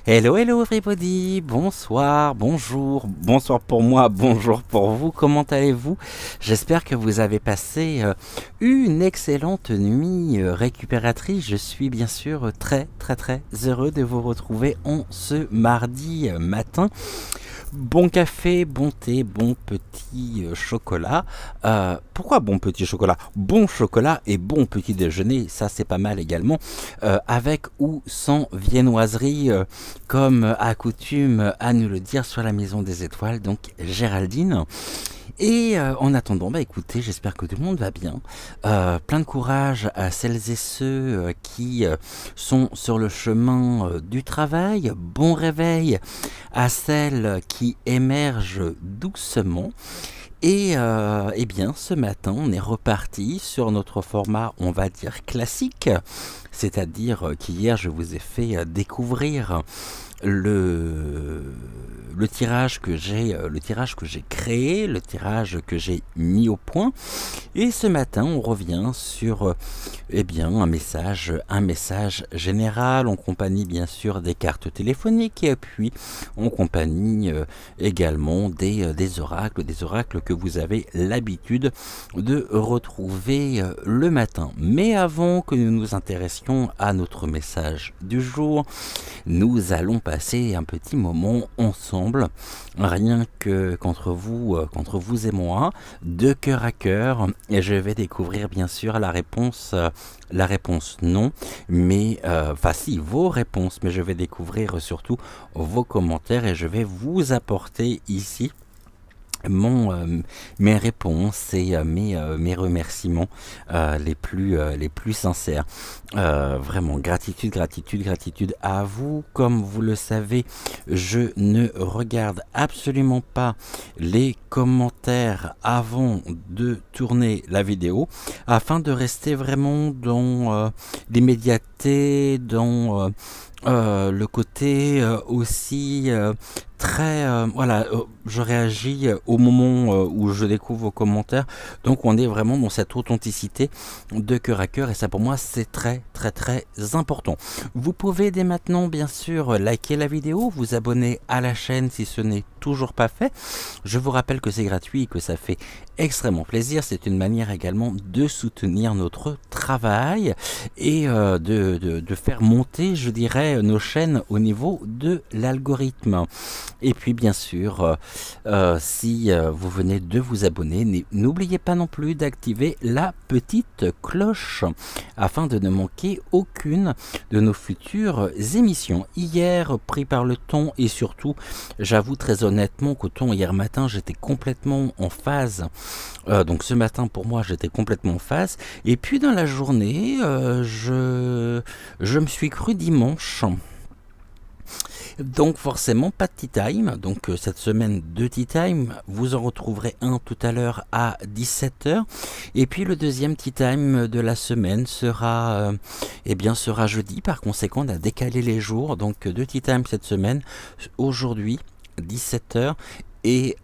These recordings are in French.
Hello, hello everybody, bonsoir, bonjour, bonsoir pour moi, bonjour pour vous, comment allez-vous? J'espère que vous avez passé une excellente nuit récupératrice. Je suis bien sûr très heureux de vous retrouver en ce mardi matin. Bon café, bon thé, bon petit chocolat. Pourquoi bon petit chocolat? Bon chocolat et bon petit déjeuner, ça c'est pas mal également. Avec ou sans viennoiserie, comme à coutume à nous le dire sur la Maison des Étoiles, donc Géraldine. Et en attendant, bah écoutez, j'espère que tout le monde va bien. Plein de courage à celles et ceux qui sont sur le chemin du travail. Bon réveil à celles qui émergent doucement. Et eh bien, ce matin, on est reparti sur notre format, on va dire, classique. C'est-à-dire qu'hier, je vous ai fait découvrir le tirage que j'ai créé, le tirage que j'ai mis au point. Et ce matin, on revient sur eh bien, un message général, en compagnie bien sûr des cartes téléphoniques, et puis en compagnie également des oracles que vous avez l'habitude de retrouver le matin. Mais avant que nous nous intéressions à notre message du jour, nous allons passer un petit moment ensemble, rien que contre vous et moi, de cœur à cœur, et je vais découvrir bien sûr la réponse non, mais enfin si, vos réponses, mais je vais découvrir surtout vos commentaires, et je vais vous apporter ici mes réponses et mes remerciements les plus sincères. Vraiment, gratitude à vous. Comme vous le savez, je ne regarde absolument pas les commentaires avant de tourner la vidéo, afin de rester vraiment dans l'immédiateté, dans le côté aussi très voilà, je réagis au moment où je découvre vos commentaires, donc on est vraiment dans cette authenticité de cœur à cœur, et ça pour moi c'est très important. Vous pouvez dès maintenant bien sûr liker la vidéo, vous abonner à la chaîne si ce n'est toujours pas fait. Je vous rappelle que c'est gratuit et que ça fait extrêmement plaisir. C'est une manière également de soutenir notre travail et de faire monter, je dirais, nos chaînes au niveau de l'algorithme. Et puis bien sûr, si vous venez de vous abonner, n'oubliez pas non plus d'activer la petite cloche afin de ne manquer aucune de nos futures émissions. Hier, pris par le temps, et surtout, j'avoue très honnêtement qu'autant hier matin j'étais complètement en phase, donc ce matin pour moi j'étais complètement en phase, et puis dans la journée je me suis cru dimanche. Donc forcément pas de tea time, donc cette semaine de tea time, vous en retrouverez un tout à l'heure à 17 h, et puis le deuxième tea time de la semaine sera sera jeudi. Par conséquent on a décalé les jours, donc deux tea time cette semaine, aujourd'hui 17 h, et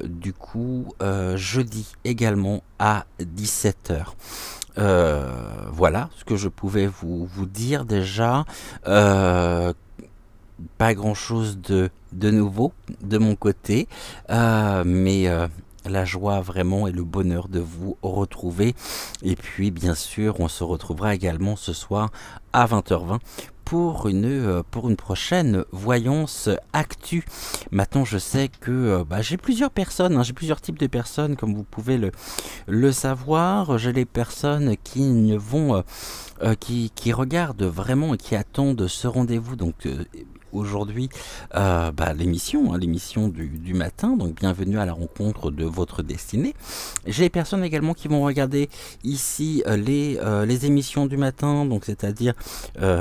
du coup jeudi également à 17 h. Voilà ce que je pouvais vous dire déjà. Pas grand chose de nouveau de mon côté, mais la joie vraiment et le bonheur de vous retrouver. Et puis bien sûr, on se retrouvera également ce soir à 20h20 pour une prochaine voyance actu. Maintenant, je sais que j'ai plusieurs personnes, hein, j'ai plusieurs types de personnes, comme vous pouvez le savoir. J'ai les personnes qui ne vont qui regardent vraiment et qui attendent ce rendez-vous. Donc aujourd'hui, l'émission, hein, l'émission du matin. Donc bienvenue à la rencontre de votre destinée. J'ai les personnes également qui vont regarder ici les émissions du matin. Donc c'est-à-dire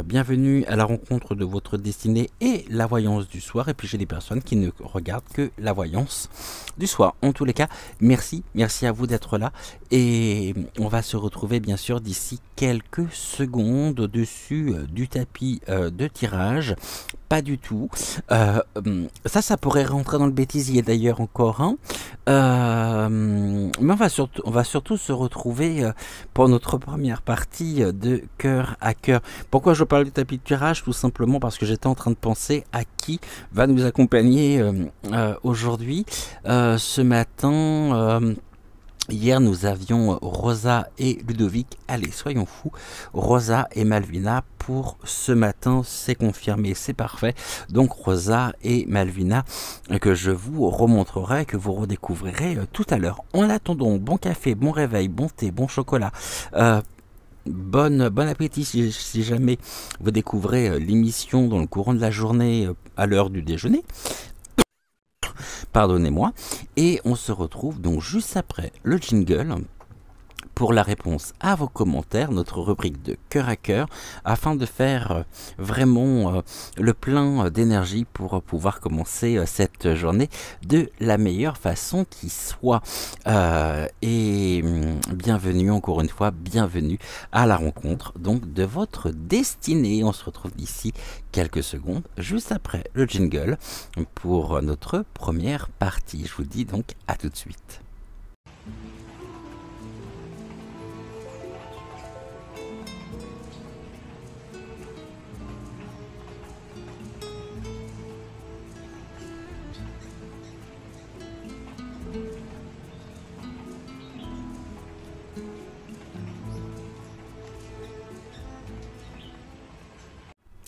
bienvenue à la rencontre de votre destinée et la voyance du soir. Et puis j'ai des personnes qui ne regardent que la voyance du soir. En tous les cas, merci à vous d'être là. Et on va se retrouver bien sûr d'ici quelques secondes au-dessus du tapis de tirage. Pas du tout. Ça pourrait rentrer dans le bêtisier d'ailleurs encore. Hein. Mais on va surtout se retrouver pour notre première partie de cœur à cœur. Pourquoi je parle du tapis de tirage? Tout simplement parce que j'étais en train de penser à qui va nous accompagner aujourd'hui. Ce matin... Hier, nous avions Rosa et Ludovic. Allez, soyons fous. Rosa et Malvina pour ce matin, c'est confirmé, c'est parfait. Donc Rosa et Malvina que je vous remontrerai, que vous redécouvrirez tout à l'heure. En attendant, bon café, bon réveil, bon thé, bon chocolat. Bon appétit si jamais vous découvrez l'émission dans le courant de la journée à l'heure du déjeuner. Pardonnez-moi. Et on se retrouve donc juste après le jingle pour la réponse à vos commentaires, notre rubrique de cœur à cœur, afin de faire vraiment le plein d'énergie pour pouvoir commencer cette journée de la meilleure façon qui soit. Et bienvenue encore une fois, bienvenue à la rencontre donc de votre destinée. On se retrouve d'ici quelques secondes, juste après le jingle, pour notre première partie. Je vous dis donc à tout de suite.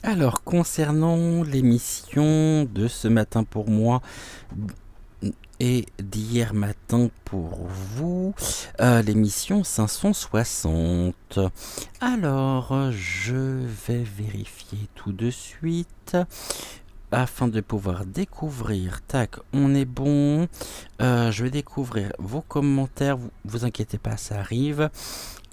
Alors, concernant l'émission de ce matin pour moi et d'hier matin pour vous, l'émission 560. Alors, je vais vérifier tout de suite afin de pouvoir découvrir. Tac, on est bon. Je vais découvrir vos commentaires. Vous inquiétez pas, ça arrive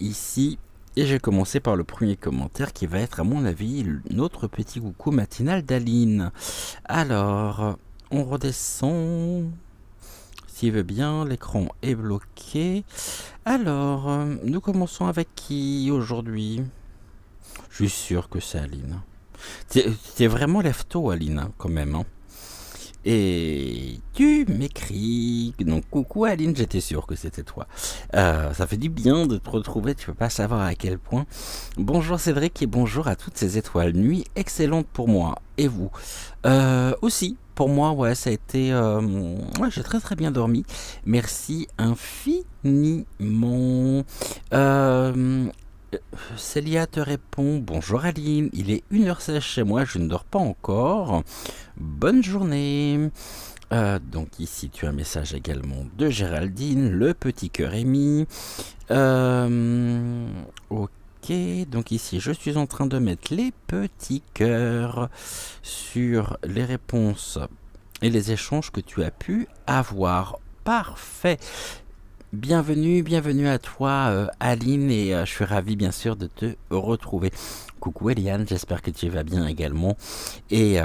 ici. Et j'ai commencé par le premier commentaire qui va être à mon avis notre petit coucou matinal d'Aline. Alors, on redescend. S'il veut bien, l'écran est bloqué. Alors, nous commençons avec qui aujourd'hui? Je suis sûr que c'est Aline. T'es vraiment lève-tôt, Aline, hein, quand même. Hein. Et tu m'écris. Donc coucou Aline, j'étais sûr que c'était toi. Ça fait du bien de te retrouver, tu peux pas savoir à quel point. Bonjour Cédric et bonjour à toutes ces étoiles. Nuit excellente pour moi. Et vous aussi, pour moi, ouais, ça a été... ouais, j'ai très bien dormi. Merci infiniment. Célia te répond, bonjour Aline, il est 1h16 chez moi, je ne dors pas encore. Bonne journée. Donc ici tu as un message également de Géraldine, le petit cœur est mis. Ok, donc ici je suis en train de mettre les petits cœurs sur les réponses et les échanges que tu as pu avoir. Parfait. Bienvenue à toi Aline et je suis ravi bien sûr de te retrouver. Coucou Eliane, j'espère que tu vas bien également et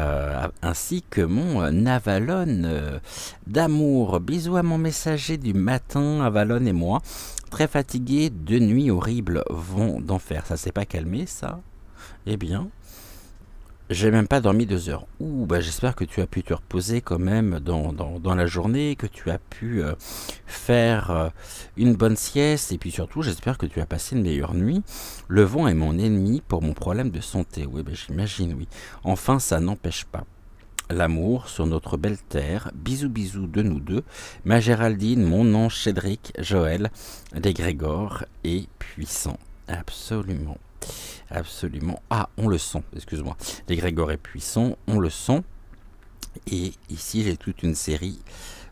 ainsi que mon Avalon d'amour. Bisous à mon messager du matin, Avalon et moi. Très fatigué, de nuits horribles, vent d'enfer. Ça s'est pas calmé ça? Eh bien... J'ai même pas dormi 2 heures. Ouh, bah j'espère que tu as pu te reposer quand même dans la journée, que tu as pu faire une bonne sieste, et puis surtout j'espère que tu as passé une meilleure nuit. Le vent est mon ennemi pour mon problème de santé. Oui, bah j'imagine, oui. Enfin, ça n'empêche pas. l'amour sur notre belle terre. Bisous bisous de nous deux. Ma Géraldine, mon ange Cédric, Joël, des Grégor et Puissant. Absolument. Absolument. Ah, on le sent, excuse-moi. Les Grégor et Puissant, on le sent. Et ici, j'ai toute une série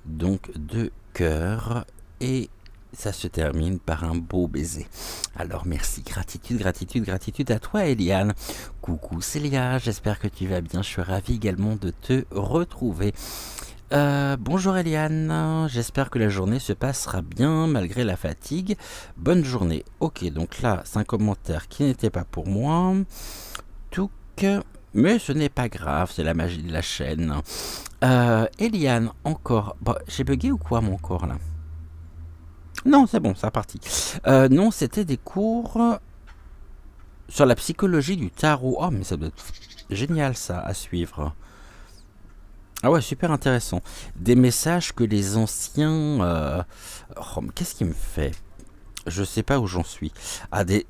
donc de cœurs et ça se termine par un beau baiser. Alors merci, gratitude, gratitude, gratitude à toi Eliane. Coucou Célia, j'espère que tu vas bien. Je suis ravie également de te retrouver. Bonjour Eliane, j'espère que la journée se passera bien malgré la fatigue. Bonne journée. Ok, donc là, c'est un commentaire qui n'était pas pour moi. Tout que... Mais ce n'est pas grave, c'est la magie de la chaîne. Eliane, encore... Bon, j'ai bugué ou quoi mon corps là? Non, c'est bon, c'est reparti. Non, c'était des cours sur la psychologie du tarot. Oh, mais ça doit être génial ça à suivre. Ah ouais, super intéressant. Des messages que les anciens... Oh, mais qu'est-ce qui me fait? Je sais pas où j'en suis. Ah, des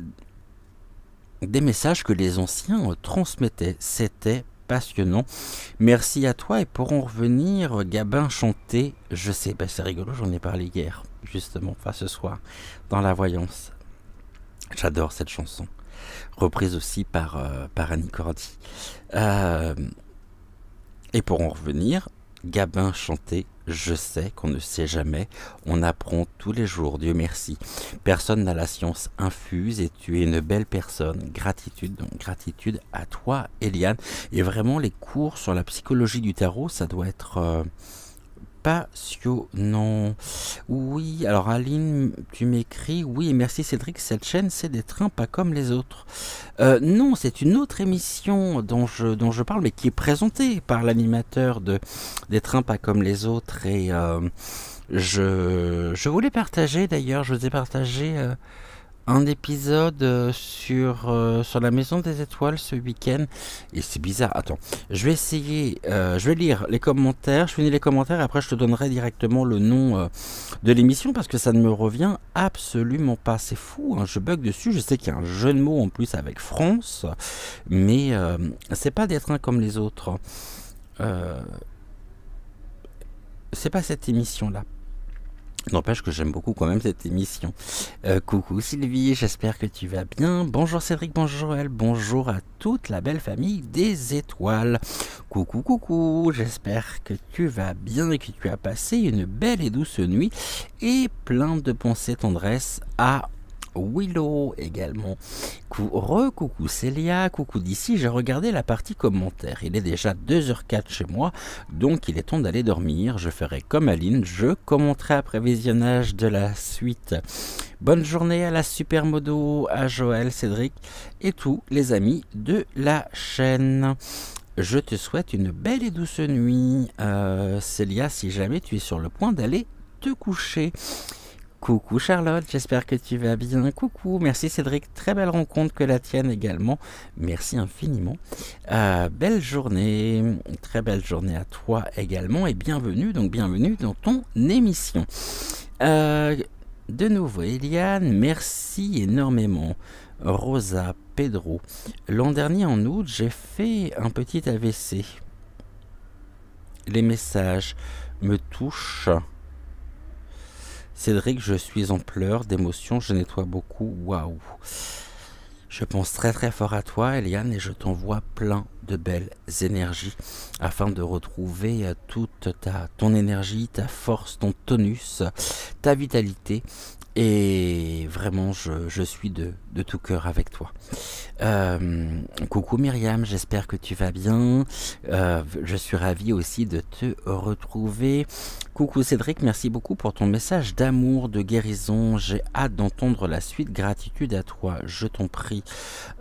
messages que les anciens transmettaient. C'était passionnant. Merci à toi. Et pour en revenir, Gabin chantait, je sais, bah c'est rigolo, j'en ai parlé hier, justement, enfin ce soir, dans la voyance. J'adore cette chanson. Reprise aussi par Annie Cordy. Et pour en revenir, Gabin chantait « Je sais qu'on ne sait jamais, on apprend tous les jours, Dieu merci. Personne n'a la science infuse et tu es une belle personne. Gratitude, donc gratitude à toi, Eliane. » Et vraiment, les cours sur la psychologie du tarot, ça doit être... passionnant. Oui, alors Aline, tu m'écris, oui, merci Cédric, cette chaîne, c'est des trains pas comme les autres. Non, c'est une autre émission dont je parle, mais qui est présentée par l'animateur des trains pas comme les autres. Et je voulais partager, d'ailleurs, je vous ai partagé... un épisode sur la Maison des Étoiles ce week-end. Et c'est bizarre. Attends, je vais essayer. Je vais lire les commentaires. Je finis les commentaires et après je te donnerai directement le nom de l'émission parce que ça ne me revient absolument pas. C'est fou, hein, je bug dessus. Je sais qu'il y a un jeu de mots en plus avec France, mais c'est pas des trains comme les autres. C'est pas cette émission-là. N'empêche que j'aime beaucoup quand même cette émission. Coucou Sylvie, j'espère que tu vas bien. Bonjour Cédric, bonjour Joël, bonjour à toute la belle famille des étoiles. Coucou, coucou, j'espère que tu vas bien et que tu as passé une belle et douce nuit. Et plein de pensées tendresse à Willow également. Coucou Célia, coucou d'ici, j'ai regardé la partie commentaires. Il est déjà 2h04 chez moi, donc il est temps d'aller dormir. Je ferai comme Aline, je commenterai après visionnage de la suite. Bonne journée à la Supermodo, à Joël, Cédric et tous les amis de la chaîne. Je te souhaite une belle et douce nuit, Célia, si jamais tu es sur le point d'aller te coucher. Coucou Charlotte, j'espère que tu vas bien. Coucou, merci Cédric, très belle rencontre que la tienne également. Merci infiniment. Belle journée, très belle journée à toi également et bienvenue dans ton émission. De nouveau Eliane, merci énormément. Rosa, Pedro, l'an dernier en août, j'ai fait un petit AVC. Les messages me touchent. Cédric, je suis en pleurs d'émotion, je nettoie beaucoup, waouh. Je pense très très fort à toi, Eliane, et je t'envoie plein de belles énergies afin de retrouver toute ton énergie, ta force, ton tonus, ta vitalité. Et vraiment, je suis de tout cœur avec toi. Coucou Myriam, j'espère que tu vas bien. Je suis ravi aussi de te retrouver. Coucou Cédric, merci beaucoup pour ton message d'amour, de guérison. J'ai hâte d'entendre la suite. Gratitude à toi, je t'en prie.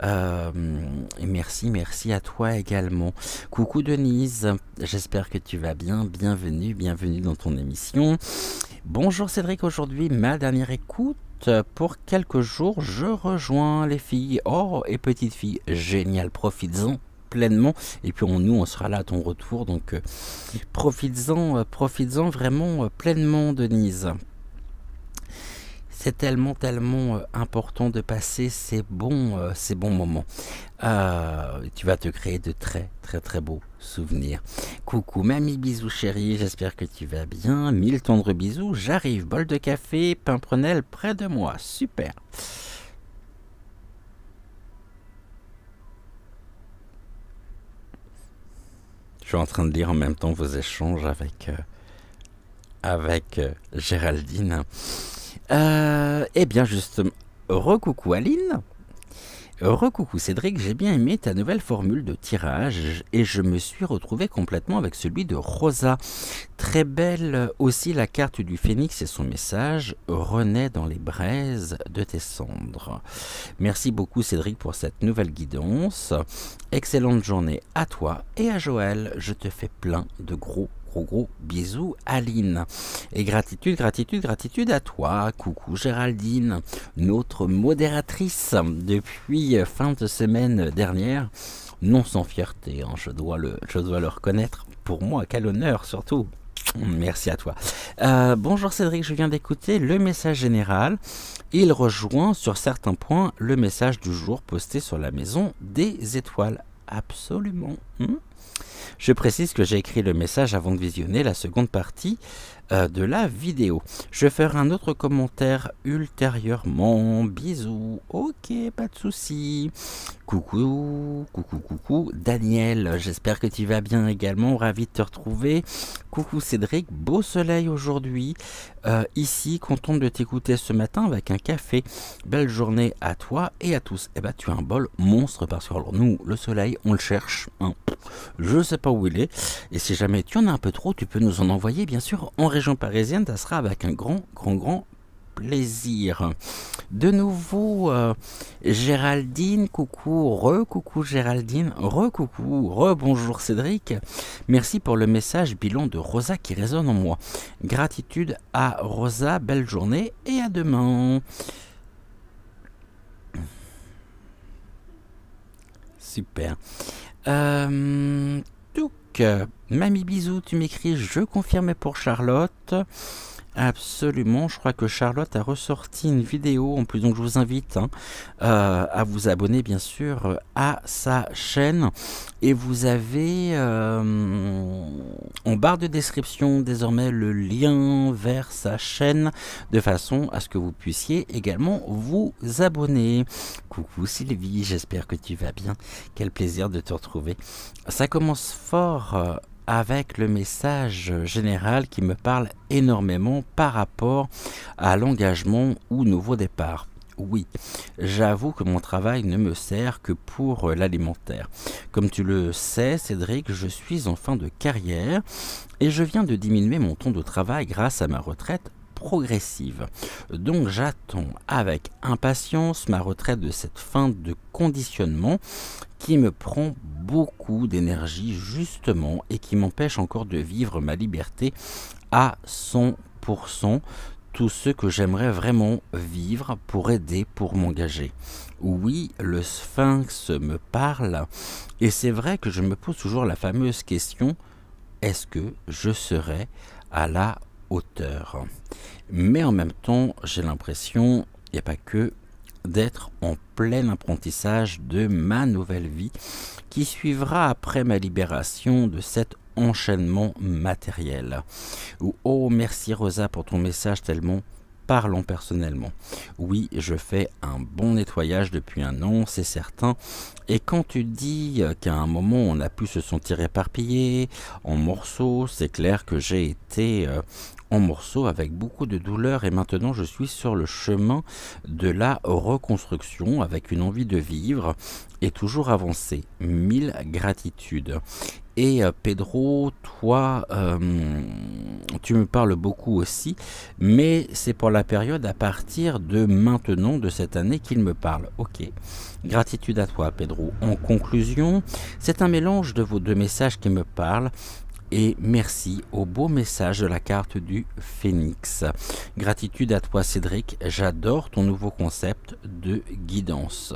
Et merci à toi également. Coucou Denise, j'espère que tu vas bien. Bienvenue dans ton émission. Bonjour Cédric, aujourd'hui ma dernière écoute. Pour quelques jours, je rejoins les filles. Oh, et petites filles, génial, profites-en pleinement. Et puis nous, on sera là à ton retour. Donc, profites-en vraiment pleinement, Denise. C'est tellement, tellement important de passer ces bons moments. Tu vas te créer de très, très, très beaux souvenirs. Coucou, mamie, bisous chérie, j'espère que tu vas bien. 1000 tendres bisous, j'arrive. Bol de café, Pimprenel près de moi. Super. Je suis en train de lire en même temps vos échanges avec Géraldine. Eh bien, justement, recoucou Aline. Recoucou Cédric, j'ai bien aimé ta nouvelle formule de tirage et je me suis retrouvé complètement avec celui de Rosa. Très belle aussi la carte du phénix et son message « Renaît dans les braises de tes cendres ». Merci beaucoup Cédric pour cette nouvelle guidance. Excellente journée à toi et à Joël. Je te fais plein de gros bisous Aline. Et gratitude, gratitude, gratitude à toi. Coucou Géraldine, notre modératrice depuis fin de semaine dernière. Non sans fierté, hein, je dois le reconnaître. Pour moi, quel honneur surtout. Merci à toi. Bonjour Cédric, je viens d'écouter le message général. Il rejoint sur certains points le message du jour posté sur la maison des étoiles. Absolument. Je précise que j'ai écrit le message avant de visionner la seconde partie de la vidéo. Je ferai un autre commentaire ultérieurement. Bisous. Ok, pas de souci. Coucou, coucou, coucou. Daniel, j'espère que tu vas bien également. Ravi de te retrouver. Coucou Cédric, beau soleil aujourd'hui. Ici, contente de t'écouter ce matin avec un café. Belle journée à toi et à tous. Eh ben, tu as un bol monstre parce que alors, nous, le soleil, on le cherche. Hein. Je sais pas où il est. Et si jamais tu en as un peu trop, tu peux nous en envoyer, bien sûr, en région parisienne. Ça sera avec un grand plaisir. De nouveau, Géraldine, coucou, coucou Géraldine, coucou, bonjour Cédric. Merci pour le message bilan de Rosa qui résonne en moi. Gratitude à Rosa, belle journée et à demain. Super. Mamie bisous, tu m'écris, je confirme pour Charlotte. Absolument, je crois que Charlotte a ressorti une vidéo en plus, donc je vous invite à vous abonner bien sûr à sa chaîne et vous avez en barre de description désormais le lien vers sa chaîne de façon à ce que vous puissiez également vous abonner. Coucou Sylvie, j'espère que tu vas bien, quel plaisir de te retrouver. Ça commence fort avec le message général qui me parle énormément par rapport à l'engagement ou nouveau départ. Oui, j'avoue que mon travail ne me sert que pour l'alimentaire. Comme tu le sais, Cédric, je suis en fin de carrière et je viens de diminuer mon temps de travail grâce à ma retraite progressive. Donc j'attends avec impatience ma retraite de cette fin de conditionnement qui me prend beaucoup d'énergie justement et qui m'empêche encore de vivre ma liberté à 100%, tout ce que j'aimerais vraiment vivre pour aider, pour m'engager. Oui, le sphinx me parle et c'est vrai que je me pose toujours la fameuse question, est-ce que je serai à la hauteur? Mais en même temps, j'ai l'impression, il n'y a pas que d'être en plein apprentissage de ma nouvelle vie qui suivra après ma libération de cet enchaînement matériel. Oh, merci Rosa pour ton message tellement parlant personnellement. Oui, je fais un bon nettoyage depuis un an, c'est certain. Et quand tu dis qu'à un moment on a pu se sentir éparpillé en morceaux, c'est clair que j'ai été en morceaux avec beaucoup de douleur et maintenant je suis sur le chemin de la reconstruction avec une envie de vivre et toujours avancer. 1000 gratitudes. Et Pedro, toi, tu me parles beaucoup aussi, mais c'est pour la période à partir de maintenant, de cette année, qu'il me parle. Ok, gratitude à toi, Pedro. En conclusion, c'est un mélange de vos deux messages qui me parlent. Et merci au beau message de la carte du Phénix. Gratitude à toi, Cédric. J'adore ton nouveau concept de guidance.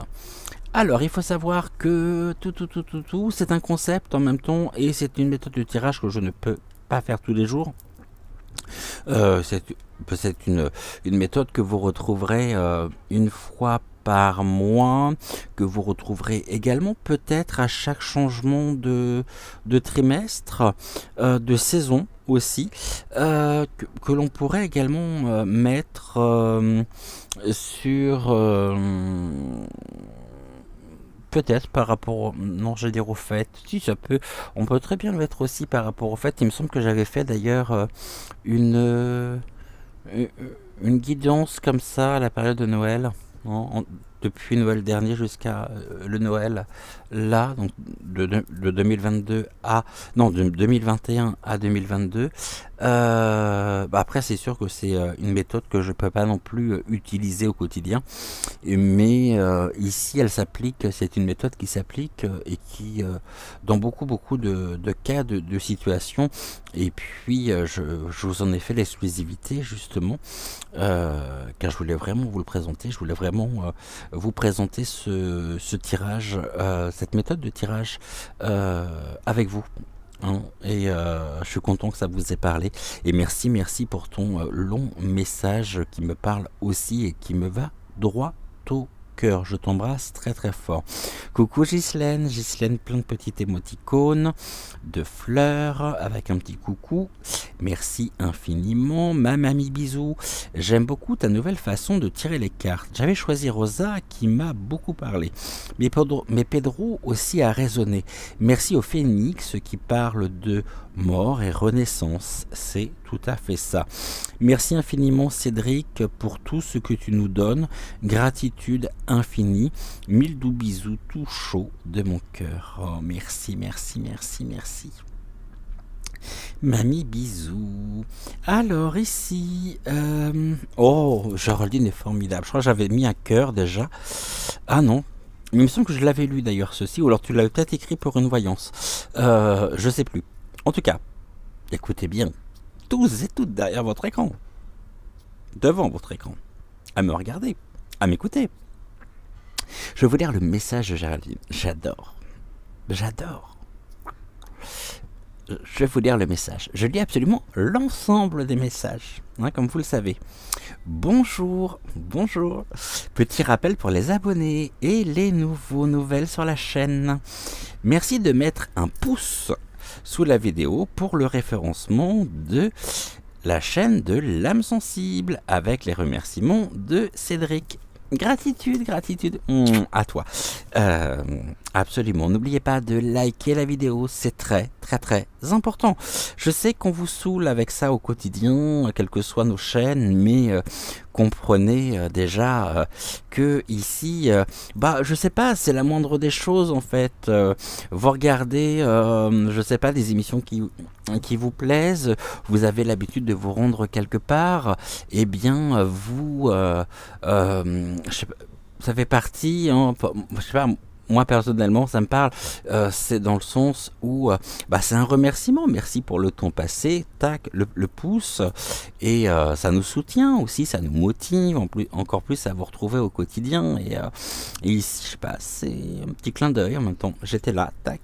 Alors, il faut savoir que tout, c'est un concept en même temps et c'est une méthode de tirage que je ne peux pas faire tous les jours. C'est peut-être une méthode que vous retrouverez une fois par mois, que vous retrouverez également peut-être à chaque changement de trimestre, de saison aussi, que l'on pourrait également mettre sur... peut-être par rapport non, je vais dire au fait. Si, ça peut. On peut très bien le mettre aussi par rapport au fait. Il me semble que j'avais fait d'ailleurs une, euh, une une guidance comme ça à la période de Noël. Depuis Noël dernier jusqu'à le Noël là, donc de 2022 à... Non, de 2021 à 2022. Après, c'est sûr que c'est une méthode que je ne peux pas non plus utiliser au quotidien. Mais ici, elle s'applique, c'est une méthode qui s'applique et qui, dans beaucoup de cas, de situations, et puis je vous en ai fait l'exclusivité justement, car je voulais vraiment vous le présenter, je voulais vraiment vous présenter ce tirage, cette méthode de tirage avec vous. Hein. Et je suis content que ça vous ait parlé. Et merci pour ton long message qui me parle aussi et qui me va droit au cœur. Je t'embrasse très fort. Coucou Ghislaine, plein de petites émoticônes, de fleurs avec un petit coucou. Merci infiniment, ma mamie bisous. J'aime beaucoup ta nouvelle façon de tirer les cartes. J'avais choisi Rosa qui m'a beaucoup parlé. Mais Pedro aussi a résonné. Merci au Phénix qui parle de mort et renaissance. C'est tout à fait ça. Merci infiniment Cédric pour tout ce que tu nous donnes. Gratitude infinie. Mille doux bisous tout chaud de mon cœur. Oh, merci. Mamie bisous. Alors ici... Oh, Géraldine est formidable. Je crois que j'avais mis un cœur déjà. Ah non. Il me semble que je l'avais lu d'ailleurs ceci. Ou alors tu l'as peut-être écrit pour une voyance. Je sais plus. En tout cas, écoutez bien. Tous et toutes derrière votre écran. Devant votre écran. À me regarder. À m'écouter. Je vais vous lire le message de Géraldine. J'adore. Je vais vous lire le message. Je lis absolument l'ensemble des messages, hein, comme vous le savez. Bonjour. Petit rappel pour les abonnés et les nouvelles sur la chaîne. Merci de mettre un pouce sous la vidéo pour le référencement de la chaîne de l'âme sensible avec les remerciements de Cédric. Gratitude à toi. Absolument, n'oubliez pas de liker la vidéo, c'est très important. Je sais qu'on vous saoule avec ça au quotidien, quelles que soient nos chaînes, mais comprenez déjà que ici, je sais pas, c'est la moindre des choses en fait. Vous regardez, je sais pas, des émissions qui vous plaisent, vous avez l'habitude de vous rendre quelque part, et bien vous, je sais pas, ça fait partie, hein, je sais pas. Moi personnellement ça me parle, c'est dans le sens où c'est un remerciement, merci pour le temps passé, tac, le pouce, et ça nous soutient aussi, ça nous motive encore plus à vous retrouver au quotidien, et ici je sais pas, c'est un petit clin d'œil en même temps, j'étais là, tac,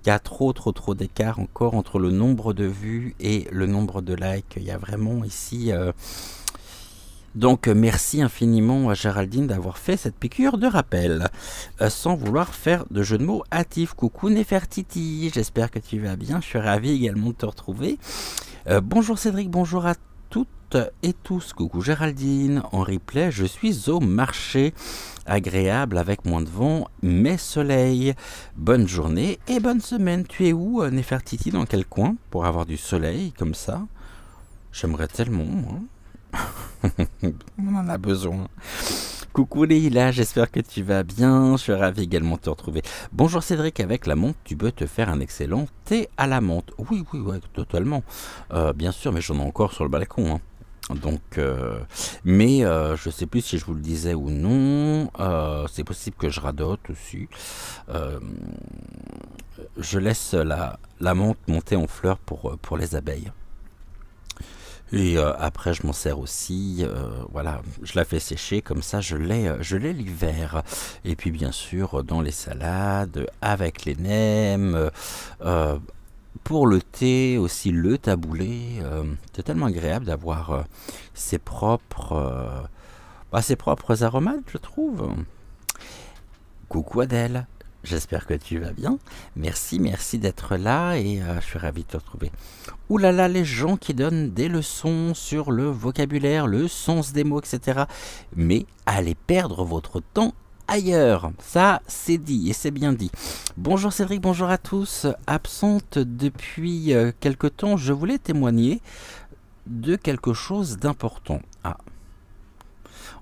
il y a trop d'écart encore entre le nombre de vues et le nombre de likes, il y a vraiment ici... Donc merci infiniment à Géraldine d'avoir fait cette piqûre de rappel, sans vouloir faire de jeu de mots hâtif. Coucou Nefertiti, j'espère que tu vas bien, je suis ravi également de te retrouver. Bonjour Cédric, bonjour à toutes et tous. Coucou Géraldine, en replay, je suis au marché, agréable avec moins de vent, mais soleil. Bonne journée et bonne semaine. Tu es où Nefertiti, dans quel coin, pour avoir du soleil comme ça? J'aimerais tellement, hein. On en a besoin. Coucou Leïla, j'espère que tu vas bien. Je suis ravi également de te retrouver. Bonjour Cédric, avec la menthe, tu peux te faire un excellent thé à la menthe. Oui, totalement. Bien sûr, mais j'en ai encore sur le balcon. Hein. Donc, je sais plus si je vous le disais ou non. C'est possible que je radote aussi. Je laisse la menthe monter en fleurs pour les abeilles. Et après je m'en sers aussi, voilà, je la fais sécher, comme ça je l'ai l'hiver. Et puis bien sûr dans les salades, avec les nems, pour le thé, aussi le taboulé. C'est tellement agréable d'avoir ses propres aromates, je trouve. Coucou Adèle, j'espère que tu vas bien. Merci d'être là et je suis ravi de te retrouver. Ouh là là, les gens qui donnent des leçons sur le vocabulaire, le sens des mots, etc. Mais allez perdre votre temps ailleurs. Ça, c'est dit et c'est bien dit. Bonjour Cédric, bonjour à tous. Absente depuis quelque temps, je voulais témoigner de quelque chose d'important. Ah.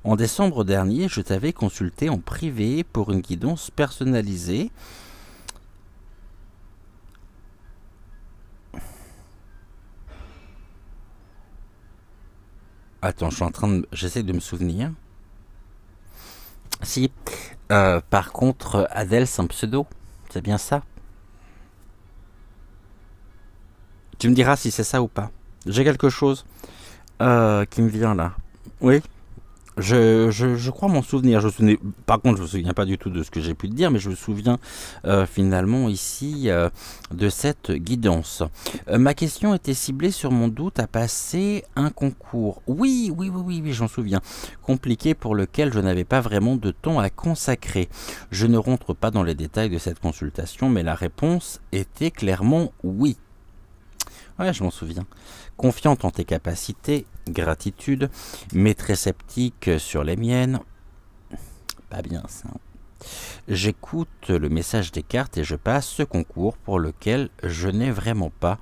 En décembre dernier, je t'avais consulté en privé pour une guidance personnalisée. Attends, j'essaie de me souvenir. Si, par contre, Adèle, c'est un pseudo. C'est bien ça? Tu me diras si c'est ça ou pas. J'ai quelque chose qui me vient là. Oui, je crois m'en souvenir. Par contre, je me souviens pas du tout de ce que j'ai pu te dire, mais je me souviens finalement ici de cette guidance. Ma question était ciblée sur mon doute à passer un concours. Oui, j'en souviens. Compliqué pour lequel je n'avais pas vraiment de temps à consacrer. Je ne rentre pas dans les détails de cette consultation, mais la réponse était clairement oui. Ouais, je m'en souviens. Confiante en tes capacités, gratitude, mais très sceptique sur les miennes. Pas bien ça. J'écoute le message des cartes et je passe ce concours pour lequel je n'ai vraiment pas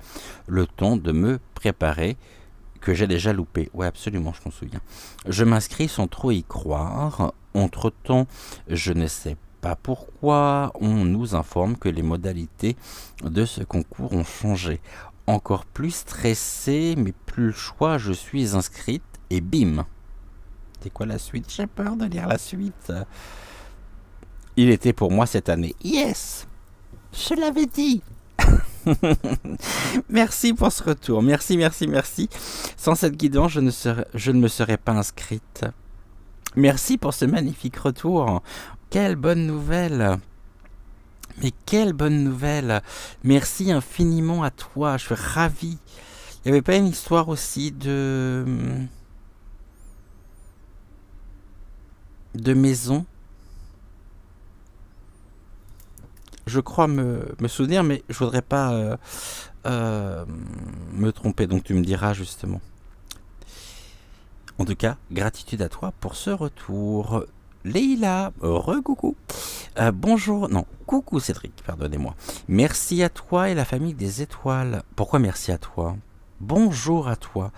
le temps de me préparer, que j'ai déjà loupé. Ouais, absolument, je m'en souviens. Je m'inscris sans trop y croire. Entre-temps, je ne sais pas pourquoi on nous informe que les modalités de ce concours ont changé. Encore plus stressé, mais plus le choix, je suis inscrite et bim. C'est quoi la suite? J'ai peur de lire la suite. Il était pour moi cette année. Yes! Je l'avais dit! Merci pour ce retour. Merci. Sans cette guidance, je ne me serais pas inscrite. Merci pour ce magnifique retour. Quelle bonne nouvelle! Mais quelle bonne nouvelle! Merci infiniment à toi, je suis ravi. Il n'y avait pas une histoire aussi de maison? Je crois me souvenir, mais je voudrais pas me tromper, donc tu me diras justement. En tout cas, gratitude à toi pour ce retour. Leïla, re-coucou. Bonjour, non, coucou Cédric, pardonnez-moi. Merci à toi et la famille des étoiles. Pourquoi merci à toi? Bonjour à toi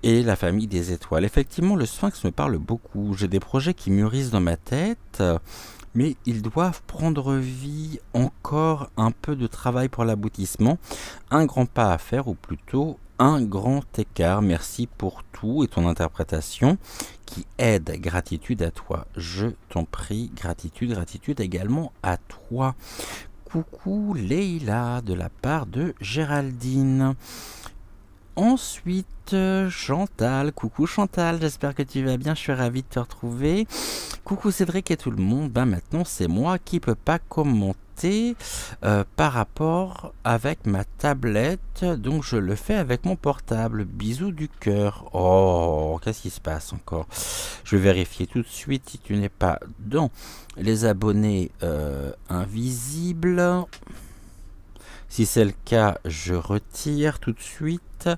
et la famille des étoiles. Effectivement, le Sphinx me parle beaucoup. J'ai des projets qui mûrissent dans ma tête, mais ils doivent prendre vie. Encore un peu de travail pour l'aboutissement. Un grand pas à faire, ou plutôt un grand écart. Merci pour tout et ton interprétation qui aide. Gratitude à toi. Je t'en prie. Gratitude également à toi. Coucou Leïla de la part de Géraldine. Ensuite, Chantal. Coucou Chantal, j'espère que tu vas bien, je suis ravi de te retrouver. Coucou Cédric et tout le monde. Ben maintenant, c'est moi qui peux pas commenter par rapport avec ma tablette. Donc, je le fais avec mon portable. Bisous du cœur. Oh, qu'est-ce qui se passe encore? Je vais vérifier tout de suite si tu n'es pas dans les abonnés invisibles. Si c'est le cas, je retire tout de suite.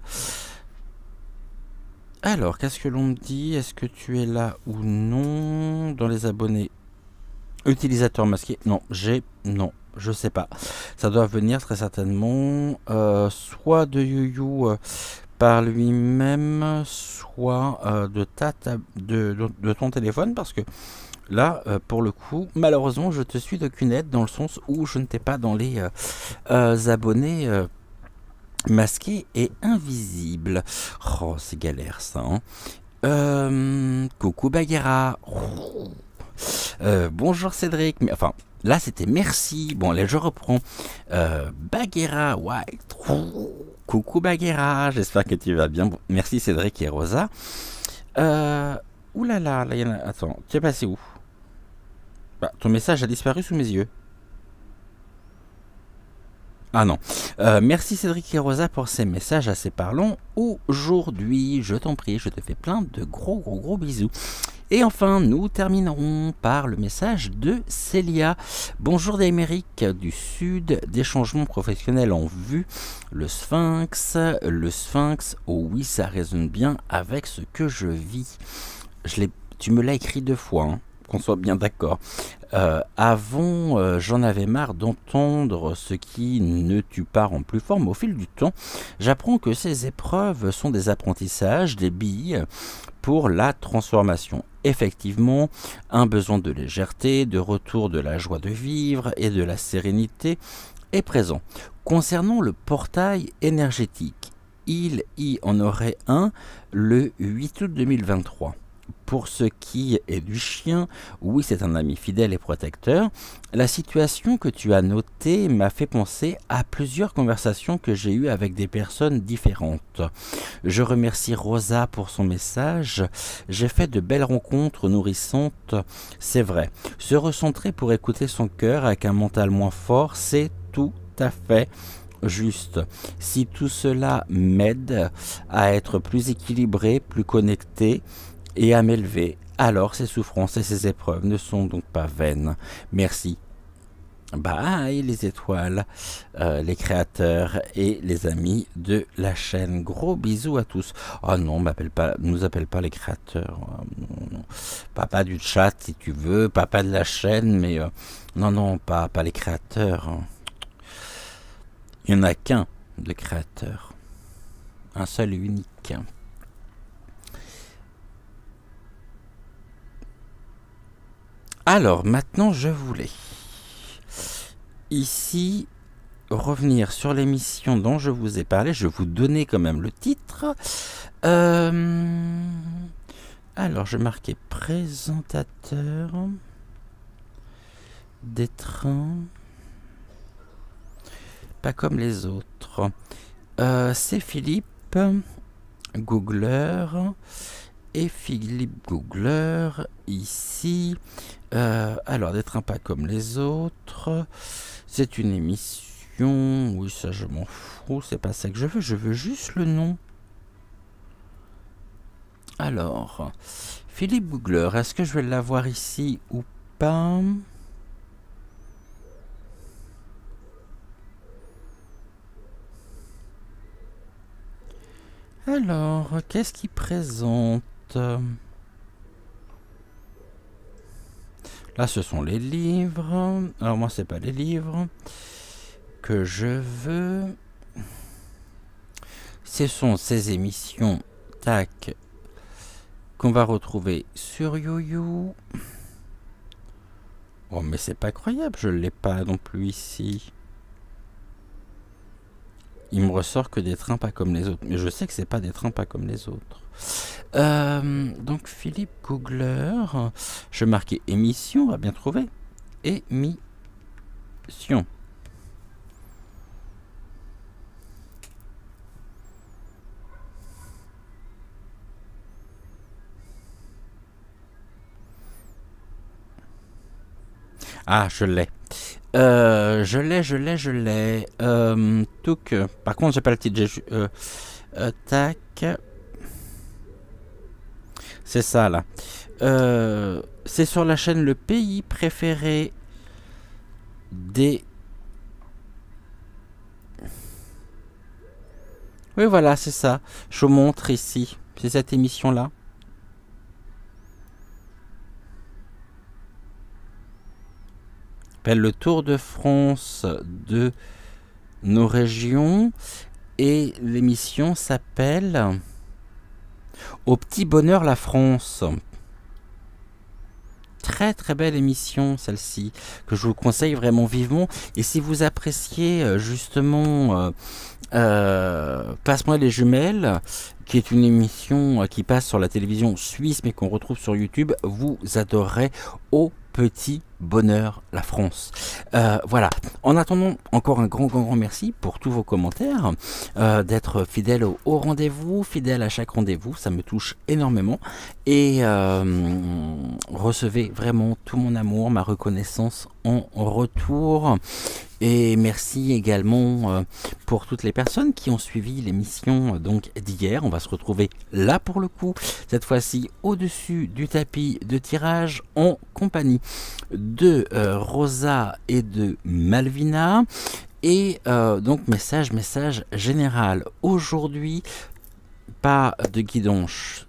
Alors, qu'est-ce que l'on me dit? Est-ce que tu es là ou non? Dans les abonnés. Utilisateur masqué. Non, non, je sais pas. Ça doit venir très certainement soit de YouYou par lui-même, soit de ton téléphone, parce que là, pour le coup, malheureusement, je te suis d'aucune aide dans le sens où je ne t'ai pas dans les abonnés masqués et invisibles. Oh, c'est galère ça. Hein. Coucou Bagheera. Bonjour Cédric. Mais, enfin, là c'était merci. Bon, allez, je reprends. Bagheera, ouais. Coucou Bagheera. J'espère que tu vas bien. Bon, merci Cédric et Rosa. Ouh là là, il y en a. Attends, tu es passé où? Bah, ton message a disparu sous mes yeux. Ah non. Merci Cédric et Rosa pour ces messages assez parlants. Aujourd'hui, je t'en prie, je te fais plein de gros bisous. Et enfin, nous terminerons par le message de Célia. Bonjour d'Amérique du Sud, des changements professionnels en vue. Le Sphinx, oh oui, ça résonne bien avec ce que je vis. Tu me l'as écrit 2 fois, hein, qu'on soit bien d'accord. Avant, j'en avais marre d'entendre ce qui ne tue pas rend plus fort, mais au fil du temps, j'apprends que ces épreuves sont des apprentissages, des billes pour la transformation. Effectivement, un besoin de légèreté, de retour de la joie de vivre et de la sérénité est présent. Concernant le portail énergétique, il y en aurait un le 8 août 2023. Pour ce qui est du chien, oui, c'est un ami fidèle et protecteur. La situation que tu as notée m'a fait penser à plusieurs conversations que j'ai eues avec des personnes différentes. Je remercie Rosa pour son message. J'ai fait de belles rencontres nourrissantes, c'est vrai. Se recentrer pour écouter son cœur avec un mental moins fort, c'est tout à fait juste. Si tout cela m'aide à être plus équilibré, plus connecté, et à m'élever, alors ces souffrances et ces épreuves ne sont donc pas vaines. Merci. Bye les étoiles, les créateurs et les amis de la chaîne. Gros bisous à tous. Oh non, nous appelle pas les créateurs. Non. Papa du chat si tu veux, papa de la chaîne, mais non, pas les créateurs. Il n'y en a qu'un de créateur. Un seul et unique. Alors, maintenant, je voulais ici revenir sur l'émission dont je vous ai parlé. Je vais vous donner quand même le titre. Alors, je marquais présentateur des trains. Pas comme les autres. C'est Philippe Googler. Et Philippe Googler, ici. Alors, des trains pas comme les autres. C'est une émission. Oui, ça, je m'en fous. C'est pas ça que je veux juste le nom. Alors, Philippe Googler, est-ce que je vais l'avoir ici ou pas? Alors, qu'est-ce qu'il présente? Là, ce sont les livres. Alors, moi, c'est pas les livres que je veux. Ce sont ces émissions, tac, qu'on va retrouver sur YouYou. Oh, mais c'est pas croyable, je l'ai pas non plus ici. Il me ressort que des trains pas comme les autres. Mais je sais que c'est pas des trains pas comme les autres. Donc Philippe Googler, je marquais émission, on va bien trouver. Émission. Ah, je l'ai. Je l'ai. Touk. Par contre, j'ai pas le titre. Tac. C'est ça, là. C'est sur la chaîne Le Pays Préféré des... Oui, voilà, c'est ça. Je vous montre ici. C'est cette émission-là. Le Tour de France de nos régions. Et l'émission s'appelle Au petit bonheur la France. Très très belle émission celle-ci, que je vous conseille vraiment vivement. Et si vous appréciez justement Passe-moi les jumelles, qui est une émission qui passe sur la télévision suisse mais qu'on retrouve sur YouTube, vous adorerez Au petit bonheur la France. Voilà. En attendant, encore un grand merci pour tous vos commentaires, d'être fidèle au rendez-vous, fidèle à chaque rendez-vous, ça me touche énormément. Et recevez vraiment tout mon amour, ma reconnaissance en retour. Et merci également pour toutes les personnes qui ont suivi l'émission donc d'hier. On va se retrouver là pour le coup, cette fois-ci au-dessus du tapis de tirage en compagnie de Rosa et de Malvina. Et donc message général. Aujourd'hui, pas de guidance.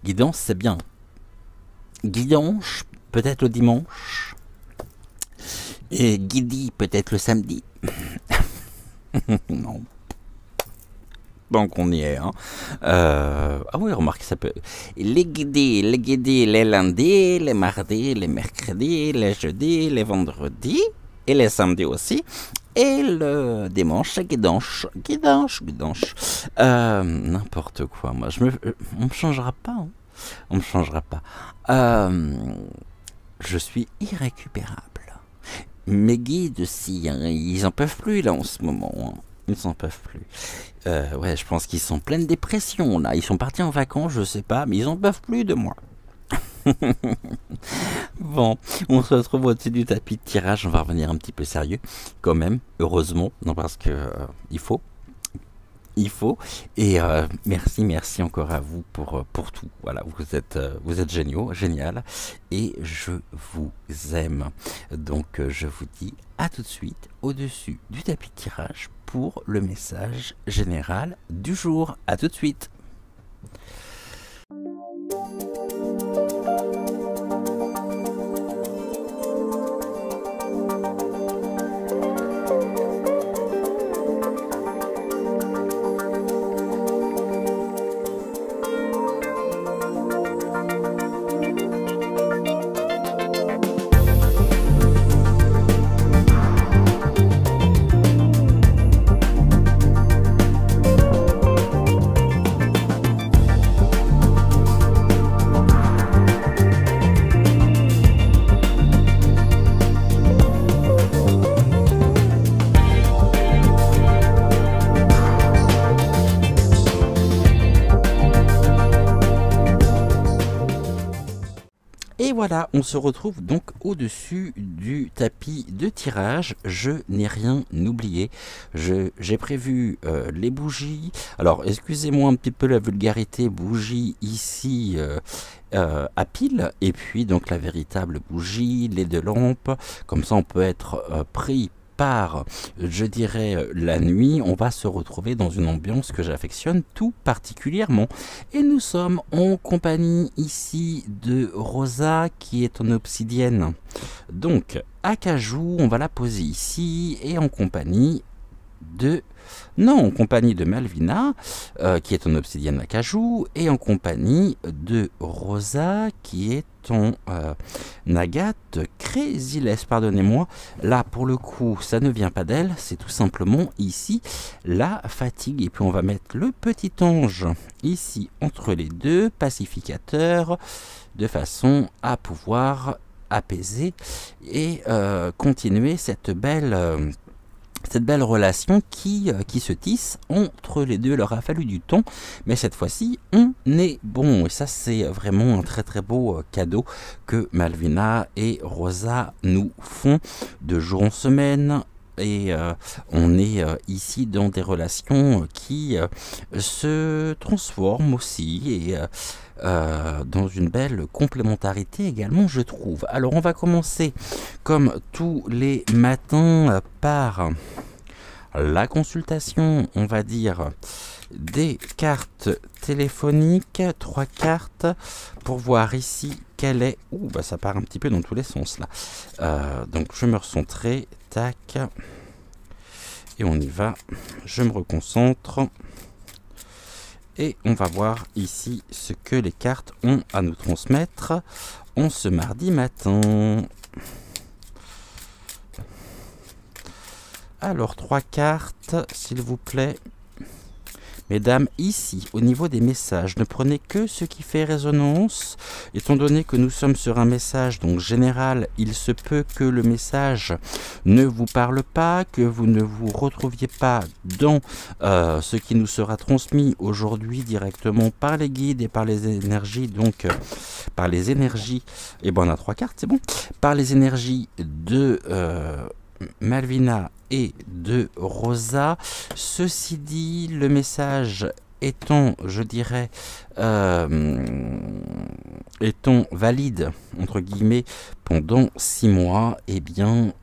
Guidance, c'est bien. Guidance, peut-être le dimanche. Et guidi, peut-être le samedi. Non. Donc on y est. Hein. Ah oui, remarque, ça peut... Les guidis, les lundis, les mardis, les mercredis, les jeudis, les vendredis, et les samedis aussi. Et le dimanche, c'est guidanche. N'importe quoi, moi. On me changera pas. Hein. On me changera pas. Je suis irrécupérable. Mes guides aussi, hein, ils en peuvent plus là en ce moment. Hein. Ils en peuvent plus. Ouais, je pense qu'ils sont en pleine dépression là. Ils sont partis en vacances, je sais pas, mais ils en peuvent plus de moi. Bon, on se retrouve au-dessus du tapis de tirage. On va revenir un petit peu sérieux, quand même, heureusement, non parce que il faut. Et merci encore à vous pour tout. Voilà, vous êtes géniaux, génial, et je vous aime. Donc je vous dis à tout de suite au-dessus du tapis de tirage pour le message général du jour. À tout de suite. Voilà, on se retrouve donc au-dessus du tapis de tirage. Je n'ai rien oublié. J'ai prévu les bougies. Alors, excusez-moi un petit peu la vulgarité, bougie ici à pile. Et puis, donc, la véritable bougie, les deux lampes. Comme ça, on peut être pris par, je dirais, la nuit. On va se retrouver dans une ambiance que j'affectionne tout particulièrement. Et nous sommes en compagnie ici de Rosa qui est en obsidienne. Donc, acajou, on va la poser ici et en compagnie de... Non, en compagnie de Malvina, qui est en obsidienne acajou, et en compagnie de Rosa, qui est en agate crésilès, pardonnez-moi. Là, pour le coup, ça ne vient pas d'elle, c'est tout simplement ici la fatigue. Et puis, on va mettre le petit ange ici, entre les deux, pacificateur, de façon à pouvoir apaiser et continuer cette belle relation qui se tisse entre les deux. Il leur a fallu du temps, mais cette fois-ci, on est bon. Et ça, c'est vraiment un très très beau cadeau que Malvina et Rosa nous font de jour en semaine. Et on est ici dans des relations qui se transforment aussi et dans une belle complémentarité également, je trouve. Alors, on va commencer comme tous les matins par la consultation, on va dire, des cartes téléphoniques, 3 cartes pour voir ici quelle est... Ouh, bah ça part un petit peu dans tous les sens là. Donc je me recentrer, tac, et on y va, je me reconcentre. Et on va voir ici ce que les cartes ont à nous transmettre en ce mardi matin. Alors, 3 cartes, s'il vous plaît. Mesdames, ici, au niveau des messages, ne prenez que ce qui fait résonance. Étant donné que nous sommes sur un message donc général, il se peut que le message ne vous parle pas, que vous ne vous retrouviez pas dans ce qui nous sera transmis aujourd'hui directement par les guides et par les énergies, donc par les énergies, et bon on a 3 cartes, c'est bon, par les énergies de Malvina et de Rosa. Ceci dit, le message étant, je dirais, étant valide, entre guillemets, pendant 6 mois, eh bien,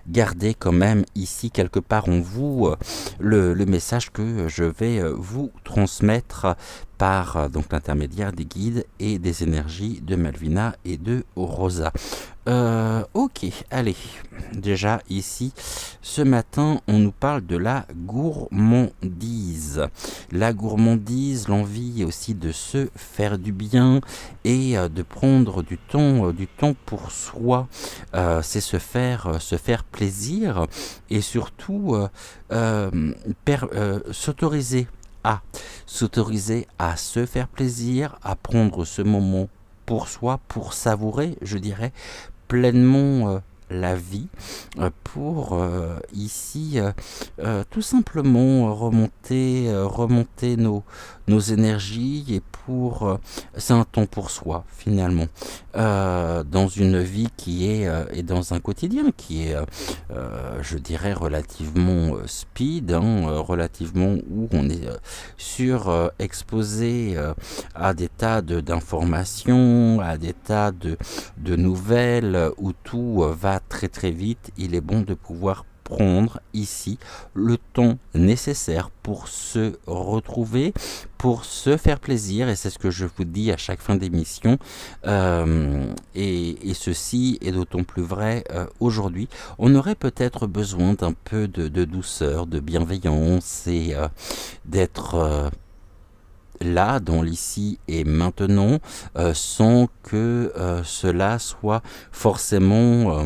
gardez quand même ici quelque part en vous le message que je vais vous transmettre par donc l'intermédiaire des guides et des énergies de Malvina et de Rosa. Ok, allez, déjà ici, ce matin, on nous parle de la gourmandise. La gourmandise, l'envie aussi de se faire du bien et de prendre du temps pour soi. C'est se faire plaisir et surtout s'autoriser à se faire plaisir, à prendre ce moment pour soi, pour savourer, je dirais, pleinement la vie, pour ici tout simplement remonter nos énergies et pour c'est un temps pour soi finalement, dans une vie qui est et dans un quotidien qui est je dirais relativement speed, relativement où on est exposé à des tas d'informations, à des tas de nouvelles où tout va très très vite. Il est bon de pouvoir prendre ici le temps nécessaire pour se retrouver, pour se faire plaisir, et c'est ce que je vous dis à chaque fin d'émission, et ceci est d'autant plus vrai aujourd'hui. On aurait peut-être besoin d'un peu de douceur, de bienveillance et d'être là, dans l'ici et maintenant, sans que cela soit forcément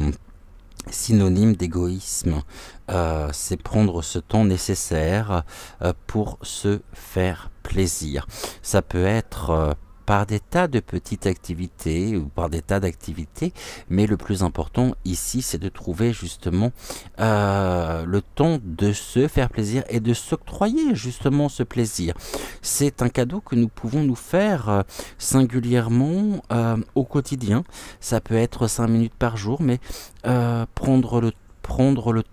synonyme d'égoïsme. C'est prendre ce temps nécessaire pour se faire plaisir. Ça peut être par des tas de petites activités ou par des tas d'activités, mais le plus important ici, c'est de trouver justement le temps de se faire plaisir et de s'octroyer justement ce plaisir. C'est un cadeau que nous pouvons nous faire singulièrement au quotidien. Ça peut être 5 minutes par jour, mais prendre le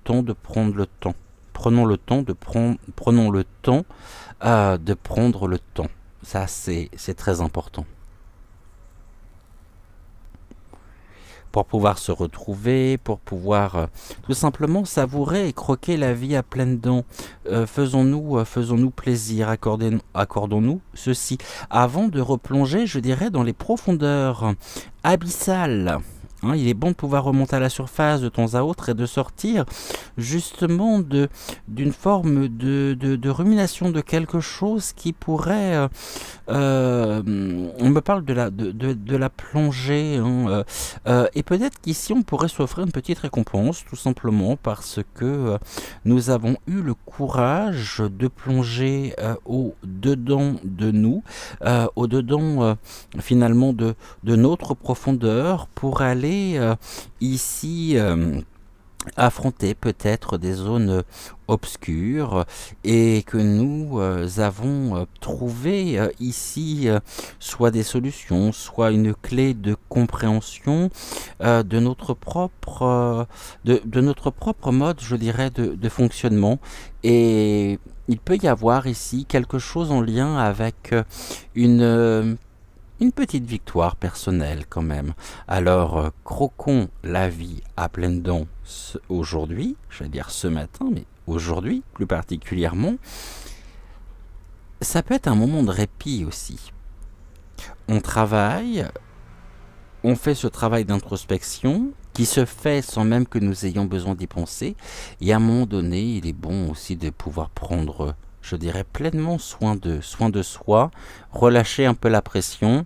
temps de prendre le temps. Prenons le temps de prendre le temps. Ça, c'est très important. Pour pouvoir se retrouver, pour pouvoir tout simplement savourer et croquer la vie à pleines dents. Faisons-nous plaisir, accordons-nous ceci. Avant de replonger, je dirais, dans les profondeurs abyssales. Il est bon de pouvoir remonter à la surface de temps à autre et de sortir justement d'une forme de rumination de quelque chose qui pourrait... on me parle de la plongée, et peut-être qu'ici on pourrait s'offrir une petite récompense, tout simplement parce que nous avons eu le courage de plonger au-dedans de nous, au-dedans finalement de notre profondeur, pour aller ici affronter peut-être des zones obscures, et que nous avons trouvé ici soit des solutions, soit une clé de compréhension de notre propre mode, je dirais, de fonctionnement. Et il peut y avoir ici quelque chose en lien avec une petite victoire personnelle quand même. Alors, croquons la vie à pleines dents aujourd'hui, je vais dire ce matin, mais aujourd'hui plus particulièrement. Ça peut être un moment de répit aussi. On travaille, on fait ce travail d'introspection qui se fait sans même que nous ayons besoin d'y penser. Et à un moment donné, il est bon aussi de pouvoir prendre, je dirais, pleinement soin de soi, relâcher un peu la pression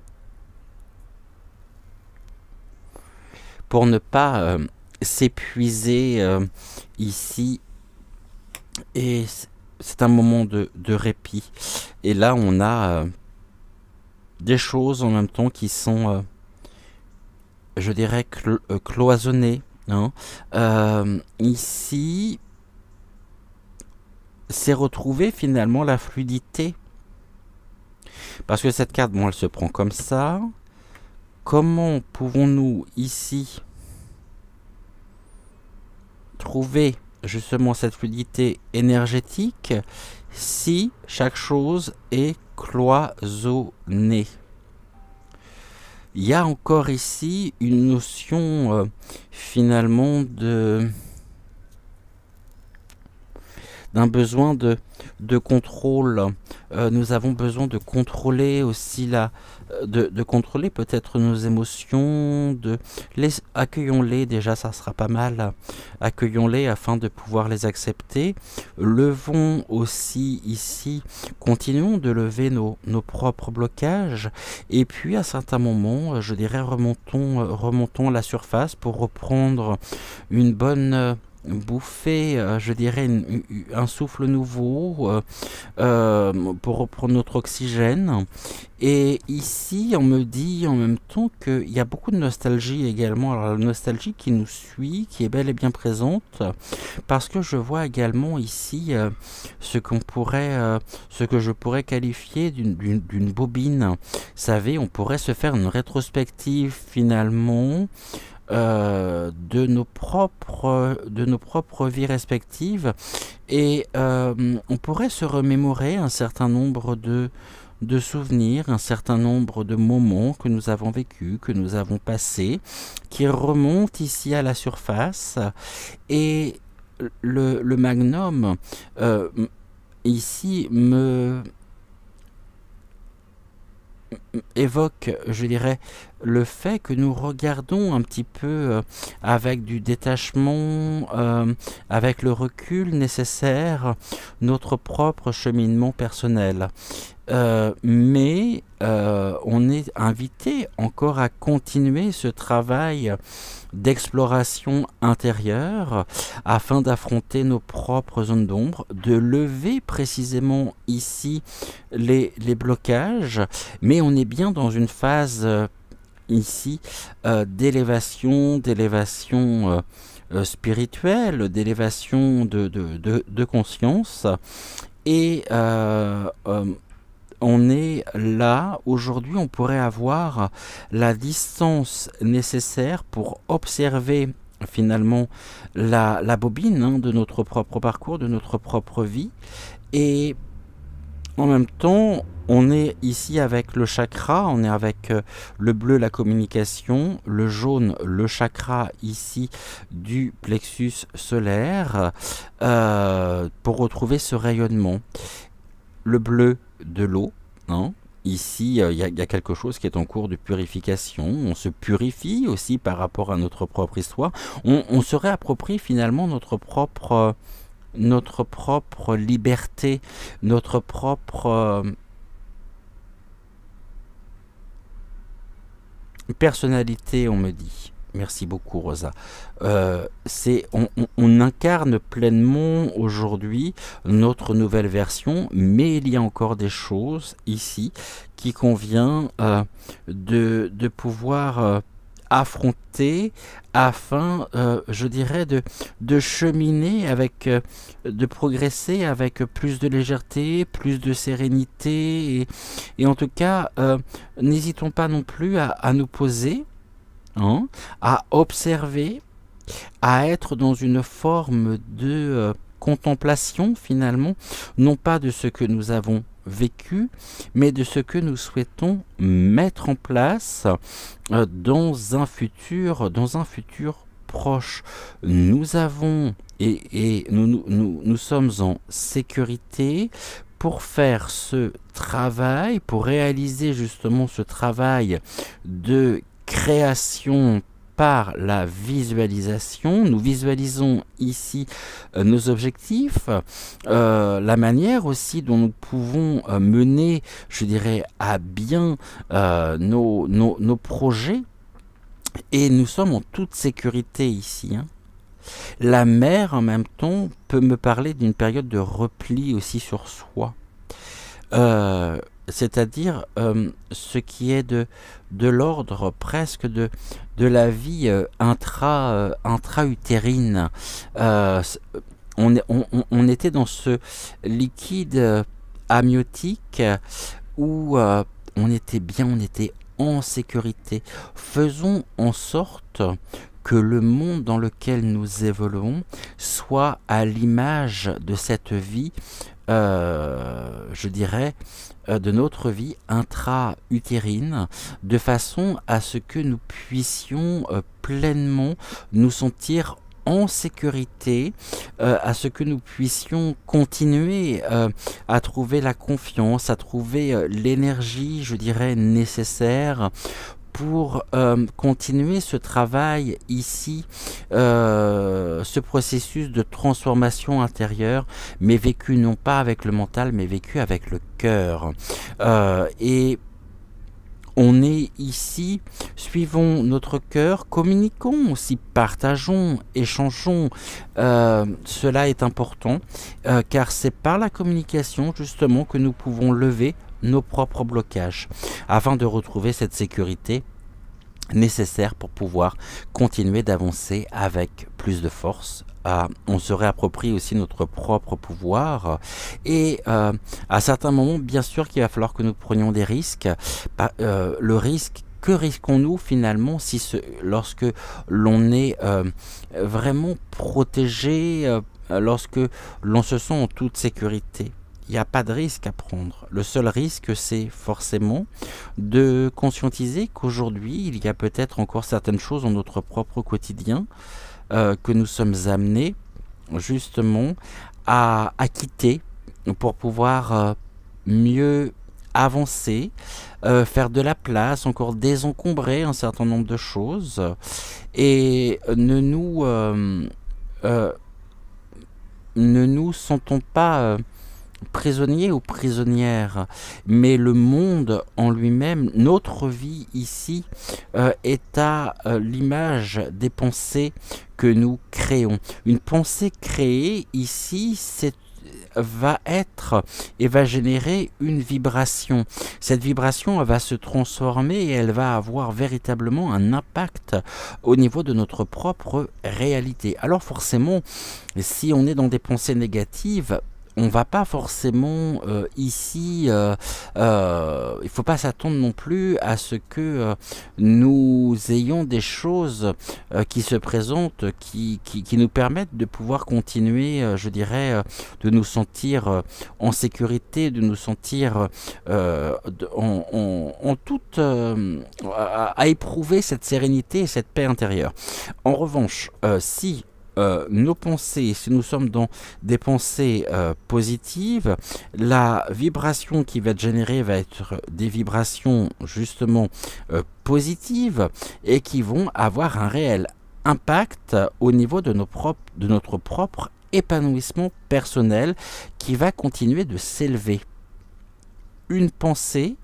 pour ne pas s'épuiser ici et c'est un moment de répit. Et là, on a des choses en même temps qui sont, je dirais, cloisonnées. Hein. Ici, c'est retrouver finalement la fluidité. Parce que cette carte, bon, elle se prend comme ça. Comment pouvons-nous ici trouver justement cette fluidité énergétique si chaque chose est cloisonnée? Il y a encore ici une notion finalement d'un besoin de contrôle. Nous avons besoin de contrôler aussi de contrôler peut-être nos émotions, accueillons-les déjà, ça sera pas mal. Accueillons-les afin de pouvoir les accepter. Levons aussi ici, continuons de lever nos propres blocages. Et puis à certains moments, je dirais, remontons à la surface pour reprendre une bonne bouffée, je dirais un souffle nouveau pour reprendre notre oxygène. Et ici, on me dit en même temps qu'il y a beaucoup de nostalgie également. Alors la nostalgie qui nous suit, qui est bel et bien présente, parce que je vois également ici ce que je pourrais qualifier d'une bobine. Vous savez, on pourrait se faire une rétrospective finalement de nos propres vies respectives, et on pourrait se remémorer un certain nombre de souvenirs, un certain nombre de moments que nous avons vécus, que nous avons passés, qui remontent ici à la surface. Et le magnum ici évoque, je dirais, le fait que nous regardons un petit peu avec du détachement, avec le recul nécessaire, notre propre cheminement personnel. Mais on est invité encore à continuer ce travail d'exploration intérieure afin d'affronter nos propres zones d'ombre, de lever précisément ici les blocages, mais on est bien dans une phase ici d'élévation spirituelle, d'élévation de conscience. Et on est là, aujourd'hui on pourrait avoir la distance nécessaire pour observer finalement la bobine de notre propre parcours, de notre propre vie. Et en même temps, on est ici avec le chakra, on est avec le bleu, la communication, le jaune, le chakra ici du plexus solaire, pour retrouver ce rayonnement. Le bleu de l'eau, hein. Ici, il y a quelque chose qui est en cours de purification. On se purifie aussi par rapport à notre propre histoire. On se réapproprie finalement notre propre liberté, notre propre personnalité, on me dit. Merci beaucoup, Rosa. On incarne pleinement aujourd'hui notre nouvelle version, mais il y a encore des choses ici qui convient de pouvoir affronter afin, je dirais, de cheminer avec, de progresser avec plus de légèreté, plus de sérénité, et en tout cas, n'hésitons pas non plus à nous poser, hein, à observer, à être dans une forme de contemplation finalement, non pas de ce que nous avons vécu, mais de ce que nous souhaitons mettre en place dans un futur proche. Nous avons et nous sommes en sécurité pour faire ce travail, pour réaliser justement ce travail de création par la visualisation. Nous visualisons ici nos objectifs, la manière aussi dont nous pouvons mener, je dirais, à bien nos projets, et nous sommes en toute sécurité ici, hein. La mer, en même temps, peut me parler d'une période de repli aussi sur soi. Euh, C'est-à-dire ce qui est de l'ordre presque de la vie intra-utérine. Euh, c- on était dans ce liquide amniotique où on était bien, on était en sécurité. Faisons en sorte que le monde dans lequel nous évoluons soit à l'image de cette vie, je dirais, de notre vie intra-utérine, de façon à ce que nous puissions pleinement nous sentir en sécurité, à ce que nous puissions continuer à trouver la confiance, à trouver l'énergie, je dirais, nécessaire pour continuer ce travail ici, ce processus de transformation intérieure, mais vécu non pas avec le mental, mais vécu avec le cœur. Et on est ici, suivons notre cœur, communiquons aussi, partageons, échangeons. Cela est important, car c'est par la communication justement que nous pouvons lever nos propres blocages, afin de retrouver cette sécurité nécessaire pour pouvoir continuer d'avancer avec plus de force. On se réapproprie aussi notre propre pouvoir et à certains moments, bien sûr qu'il va falloir que nous prenions des risques. Le risque, que risquons-nous finalement si lorsque l'on est vraiment protégé, lorsque l'on se sent en toute sécurité? Il n'y a pas de risque à prendre. Le seul risque, c'est forcément de conscientiser qu'aujourd'hui, il y a peut-être encore certaines choses dans notre propre quotidien que nous sommes amenés justement à quitter pour pouvoir mieux avancer, faire de la place, encore désencombrer un certain nombre de choses et euh, ne nous sentons pas prisonnier ou prisonnière, mais le monde en lui-même, notre vie ici, est à l'image des pensées que nous créons. Une pensée créée ici, va être et va générer une vibration. Cette vibration, elle va se transformer et elle va avoir véritablement un impact au niveau de notre propre réalité. Alors forcément, si on est dans des pensées négatives, on va pas forcément ici, il faut pas s'attendre non plus à ce que nous ayons des choses qui se présentent, qui nous permettent de pouvoir continuer, je dirais, de nous sentir en sécurité, de nous sentir en toute, à éprouver cette sérénité et cette paix intérieure. En revanche, si nos pensées, si nous sommes dans des pensées positives, la vibration qui va être générée va être des vibrations justement positives et qui vont avoir un réel impact au niveau de notre propre épanouissement personnel qui va continuer de s'élever. Une pensée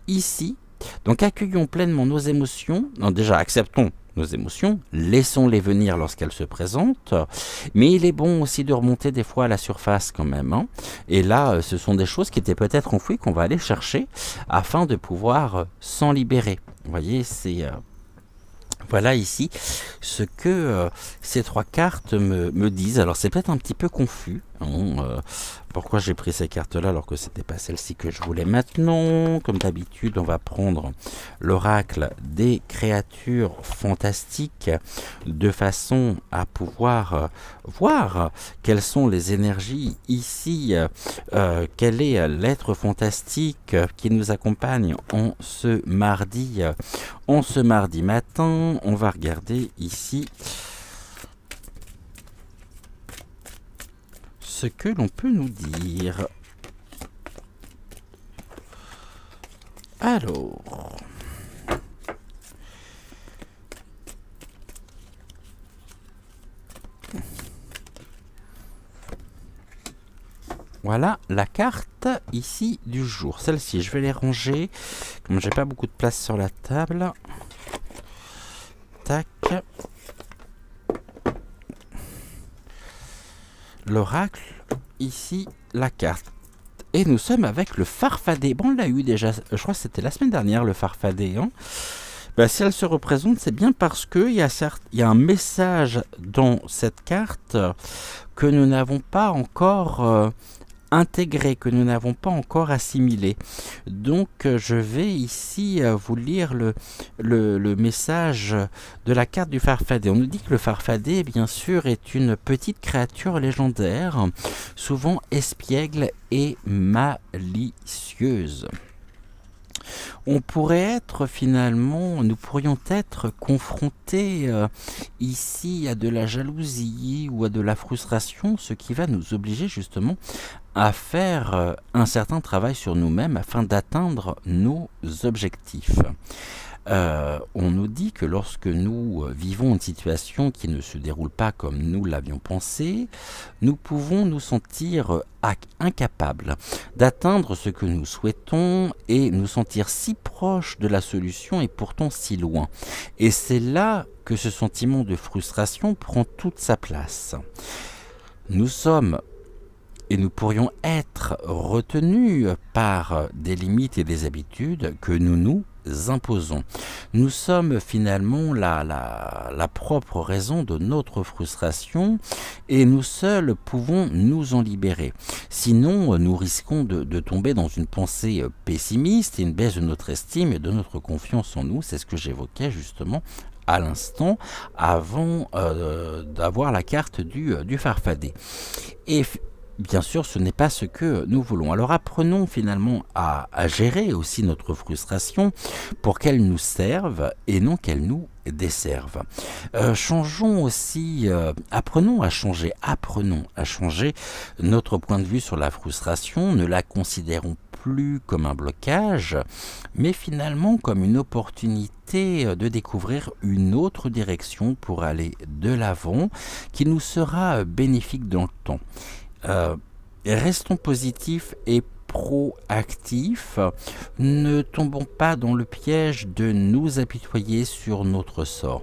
ici, donc accueillons pleinement nos émotions, non, déjà acceptons nos émotions, laissons-les venir lorsqu'elles se présentent, mais il est bon aussi de remonter des fois à la surface quand même, hein. Et là, ce sont des choses qui étaient peut-être enfouies qu'on va aller chercher afin de pouvoir s'en libérer. Vous voyez, c'est... voilà ici ce que ces trois cartes me disent. Alors c'est peut-être un petit peu confus, hein, pourquoi j'ai pris ces cartes-là alors que c'était pas celle-ci que je voulais maintenant. Comme d'habitude, on va prendre l'oracle des créatures fantastiques de façon à pouvoir voir quelles sont les énergies ici, quel est l'être fantastique qui nous accompagne en ce mardi matin. On va regarder ici ce que l'on peut nous dire. Alors, voilà la carte ici du jour. Celle-ci, je vais les ranger. Comme j'ai pas beaucoup de place sur la table. Tac. l'oracle, ici la carte. Et nous sommes avec le farfadet. Bon, on l'a eu déjà, je crois que c'était la semaine dernière, le farfadet. Hein. Ben, si elle se représente, c'est bien parce qu'il y a un message dans cette carte que nous n'avons pas encore intégré, que nous n'avons pas encore assimilé. Donc je vais ici vous lire le message de la carte du farfadet. On nous dit que le farfadet, bien sûr, est une petite créature légendaire, souvent espiègle et malicieuse. On pourrait être finalement, nous pourrions être confrontés ici à de la jalousie ou à de la frustration, ce qui va nous obliger justement à faire un certain travail sur nous-mêmes afin d'atteindre nos objectifs. On nous dit que lorsque nous vivons une situation qui ne se déroule pas comme nous l'avions pensé, nous pouvons nous sentir incapables d'atteindre ce que nous souhaitons et nous sentir si proches de la solution et pourtant si loin. Et c'est là que ce sentiment de frustration prend toute sa place. Nous sommes et nous pourrions être retenus par des limites et des habitudes que nous nous imposons. Nous sommes finalement la propre raison de notre frustration et nous seuls pouvons nous en libérer. Sinon, nous risquons de tomber dans une pensée pessimiste et une baisse de notre estime et de notre confiance en nous. C'est ce que j'évoquais justement à l'instant avant d'avoir la carte du farfadet. Et bien sûr, ce n'est pas ce que nous voulons. Alors apprenons finalement à gérer aussi notre frustration pour qu'elle nous serve et non qu'elle nous desserve. Changeons aussi, apprenons à changer notre point de vue sur la frustration, ne la considérons plus comme un blocage, mais finalement comme une opportunité de découvrir une autre direction pour aller de l'avant qui nous sera bénéfique dans le temps. Restons positifs et proactifs, ne tombons pas dans le piège de nous apitoyer sur notre sort.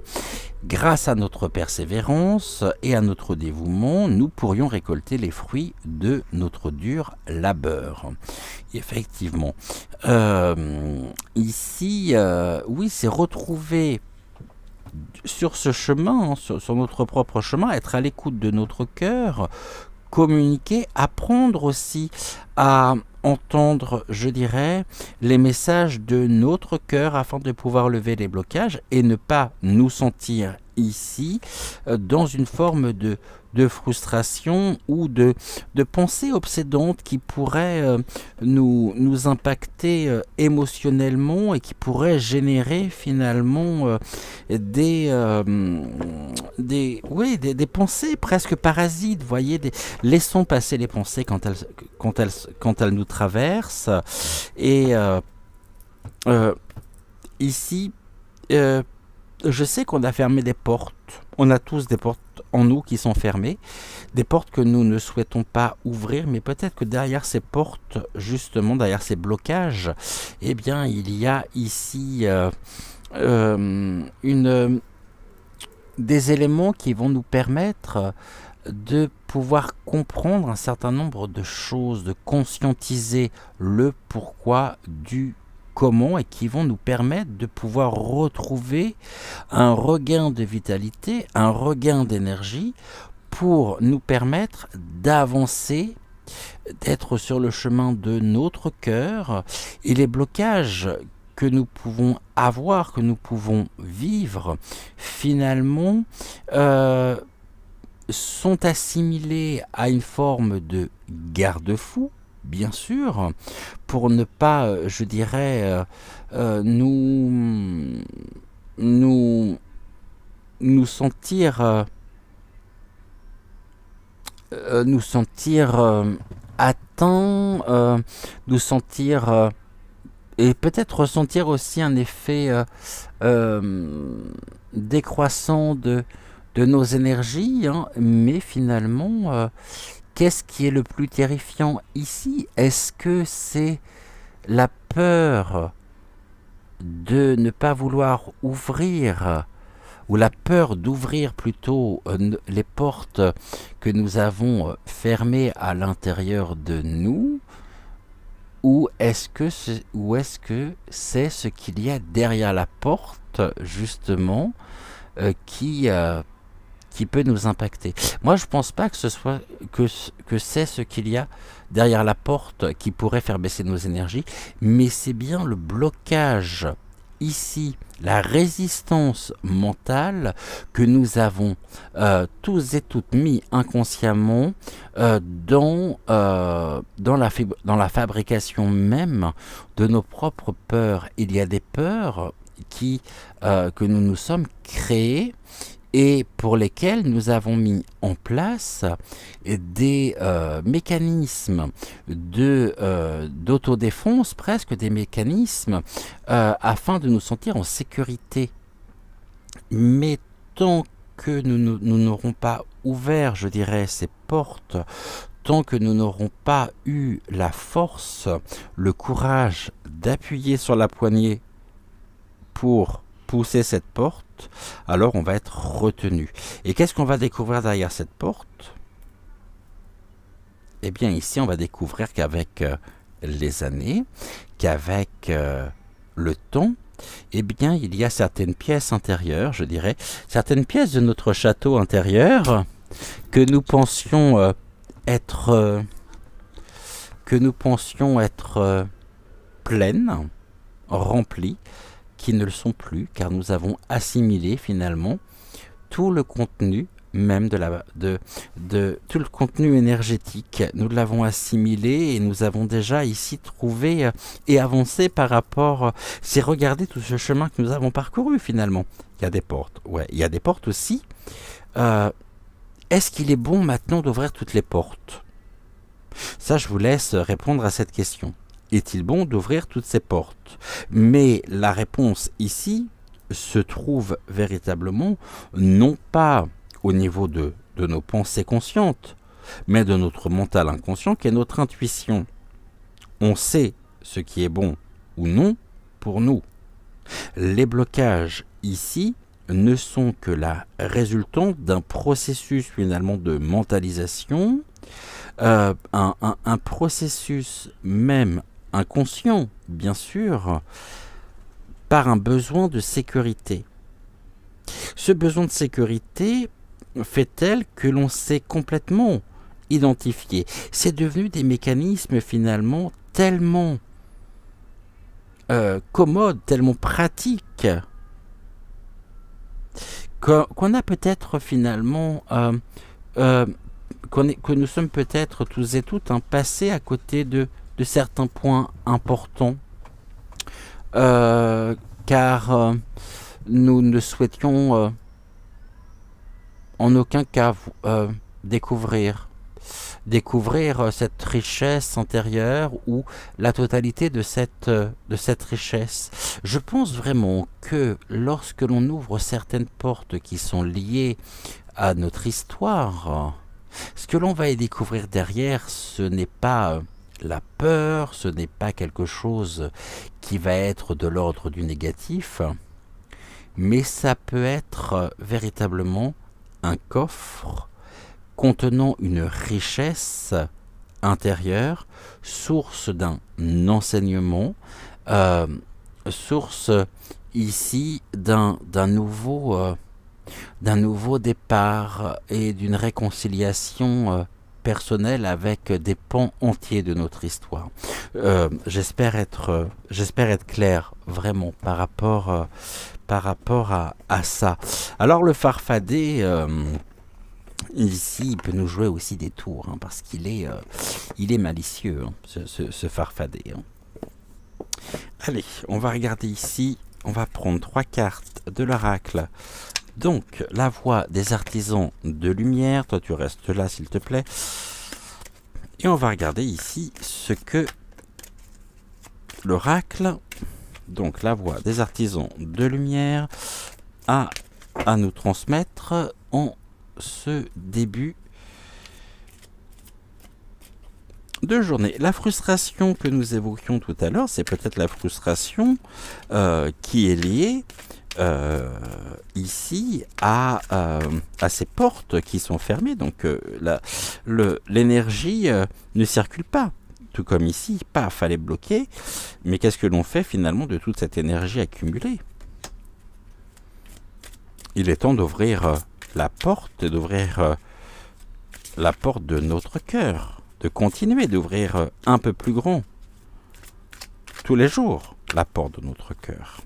Grâce à notre persévérance et à notre dévouement, nous pourrions récolter les fruits de notre dur labeur. Effectivement, ici, oui, c'est retrouver sur ce chemin, sur notre propre chemin, être à l'écoute de notre cœur, communiquer, apprendre aussi à entendre, je dirais, les messages de notre cœur afin de pouvoir lever les blocages et ne pas nous sentir ici dans une forme de frustration ou de pensée obsédante qui pourrait nous impacter émotionnellement et qui pourrait générer finalement des pensées presque parasites. Voyez, laissons passer les pensées quand elles nous traversent. Et ici, je sais qu'on a fermé des portes. On a tous des portes en nous qui sont fermées, des portes que nous ne souhaitons pas ouvrir, mais peut-être que derrière ces portes, justement, derrière ces blocages, eh bien, il y a ici des éléments qui vont nous permettre de pouvoir comprendre un certain nombre de choses, de conscientiser le pourquoi du comment et qui vont nous permettre de pouvoir retrouver un regain de vitalité, un regain d'énergie pour nous permettre d'avancer, d'être sur le chemin de notre cœur et les blocages que nous pouvons avoir, que nous pouvons vivre, finalement, sont assimilés à une forme de garde-fou, bien sûr, pour ne pas, je dirais, nous sentir atteints, nous sentir et peut-être ressentir aussi un effet décroissant de nos énergies, hein, mais finalement, qu'est-ce qui est le plus terrifiant ici? Est-ce que c'est la peur de ne pas vouloir ouvrir ou la peur d'ouvrir plutôt les portes que nous avons fermées à l'intérieur de nous, ou est-ce que c'est ce qu'il y a derrière la porte, justement, qui peut nous impacter. Moi, je pense pas que ce soit que c'est ce qu'il y a derrière la porte qui pourrait faire baisser nos énergies, mais c'est bien le blocage ici, la résistance mentale que nous avons tous et toutes mis inconsciemment dans la fabrication même de nos propres peurs. Il y a des peurs que nous nous sommes créées et pour lesquels nous avons mis en place des mécanismes d'autodéfense, presque des mécanismes afin de nous sentir en sécurité. Mais tant que nous n'aurons pas ouvert, je dirais, ces portes, tant que nous n'aurons pas eu la force, le courage d'appuyer sur la poignée pour pousser cette porte, alors on va être retenu. Et qu'est-ce qu'on va découvrir derrière cette porte? Eh bien ici on va découvrir qu'avec les années, qu'avec le temps, eh bien il y a certaines pièces intérieures, je dirais, certaines pièces de notre château intérieur que nous pensions être pleines, remplies, qui ne le sont plus, car nous avons assimilé finalement tout le contenu même tout le contenu énergétique. Nous l'avons assimilé et nous avons déjà ici trouvé et avancé par rapport. C'est regarder tout ce chemin que nous avons parcouru finalement. Il y a des portes, ouais, il y a des portes aussi. Est-ce qu'il est bon maintenant d'ouvrir toutes les portes? Ça, je vous laisse répondre à cette question. Est-il bon d'ouvrir toutes ces portes? Mais la réponse ici se trouve véritablement non pas au niveau de nos pensées conscientes, mais de notre mental inconscient qui est notre intuition. On sait ce qui est bon ou non pour nous. Les blocages ici ne sont que la résultante d'un processus finalement de mentalisation, un processus même inconscient, bien sûr, par un besoin de sécurité. Ce besoin de sécurité fait tel que l'on s'est complètement identifié. C'est devenu des mécanismes finalement tellement commodes, tellement pratiques, qu'on a peut-être finalement que nous sommes peut-être tous et toutes passés à côté de certains points importants, car nous ne souhaitions en aucun cas découvrir cette richesse intérieure ou la totalité de cette richesse. Je pense vraiment que lorsque l'on ouvre certaines portes qui sont liées à notre histoire, ce que l'on va y découvrir derrière, ce n'est pas la peur, ce n'est pas quelque chose qui va être de l'ordre du négatif, mais ça peut être véritablement un coffre contenant une richesse intérieure, source d'un enseignement, source ici d'un nouveau départ et d'une réconciliation personnelle avec des pans entiers de notre histoire. J'espère être clair vraiment par rapport à ça. Alors le farfadet, ici, il peut nous jouer aussi des tours, hein, parce qu'il est malicieux, hein, ce farfadet. Hein. Allez, on va regarder ici, on va prendre 3 cartes de l'oracle. Donc, la voix des artisans de lumière, toi tu restes là s'il te plaît. Et on va regarder ici ce que l'oracle, donc la voix des artisans de lumière, a à nous transmettre en ce début de journée. La frustration que nous évoquions tout à l'heure, c'est peut-être la frustration qui est liée ici à ces portes qui sont fermées, donc l'énergie ne circule pas. Tout comme ici, paf, elle est bloquée. Mais qu'est-ce que l'on fait finalement de toute cette énergie accumulée? Il est temps d'ouvrir la porte, d'ouvrir la porte de notre cœur, de continuer d'ouvrir un peu plus grand, tous les jours, la porte de notre cœur.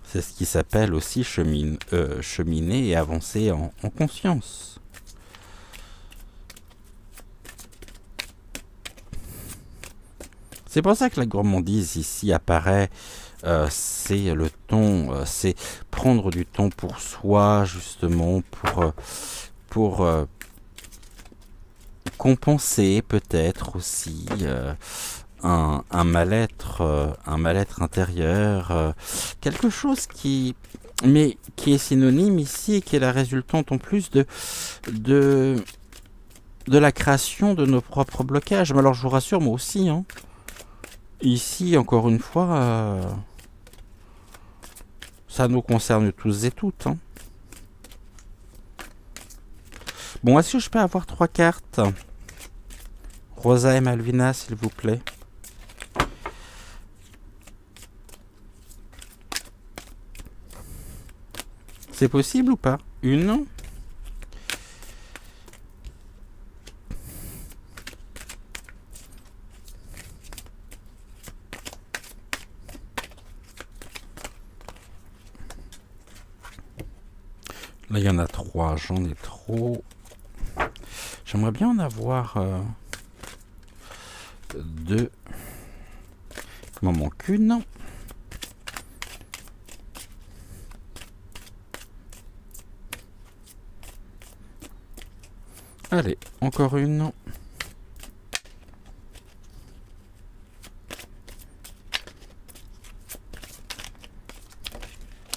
C'est ce qui s'appelle aussi cheminer et avancer en conscience. C'est pour ça que la gourmandise ici apparaît, c'est le temps, c'est prendre du temps pour soi, justement, pour compenser peut-être aussi un mal-être intérieur, quelque chose qui est synonyme ici et qui est la résultante en plus de la création de nos propres blocages. Mais alors je vous rassure, moi aussi, hein. Ici, encore une fois, ça nous concerne tous et toutes. Hein. Bon, est-ce que je peux avoir 3 cartes? Rosa et Malvina, s'il vous plaît. C'est possible ou pas? Une. Là, il y en a 3, j'en ai trop. J'aimerais bien en avoir 2. Il m'en manque une. Allez, encore une.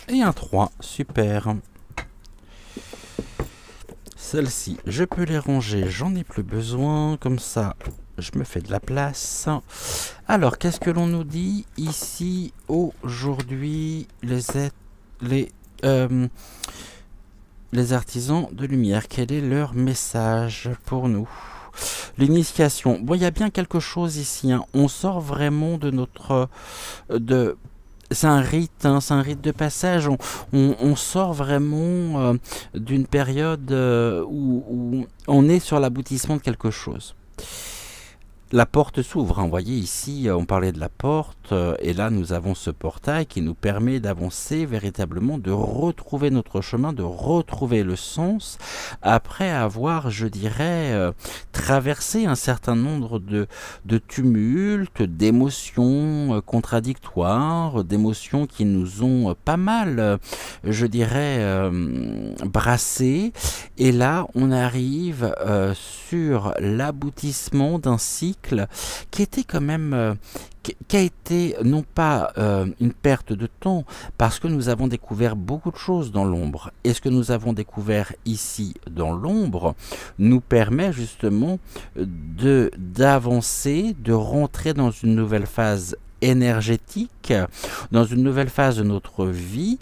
Et un 3, super. Celles-ci, je peux les ranger, j'en ai plus besoin, comme ça je me fais de la place. Alors, qu'est-ce que l'on nous dit ici aujourd'hui, les artisans de lumière? Quel est leur message pour nous? L'initiation, bon, il y a bien quelque chose ici, hein. On sort vraiment de notre... c'est un rite, hein, c'est un rite de passage. On sort vraiment d'une période où on est sur l'aboutissement de quelque chose. La porte s'ouvre, hein. Vous voyez ici, on parlait de la porte, et là nous avons ce portail qui nous permet d'avancer véritablement, de retrouver notre chemin, de retrouver le sens, après avoir, je dirais, traversé un certain nombre de tumultes, d'émotions contradictoires, d'émotions qui nous ont pas mal, je dirais, brassés, et là on arrive sur l'aboutissement d'un cycle qui était quand même, qui a été non pas une perte de temps, parce que nous avons découvert beaucoup de choses dans l'ombre. Et ce que nous avons découvert ici dans l'ombre nous permet justement d'avancer, de rentrer dans une nouvelle phase énergétique, dans une nouvelle phase de notre vie,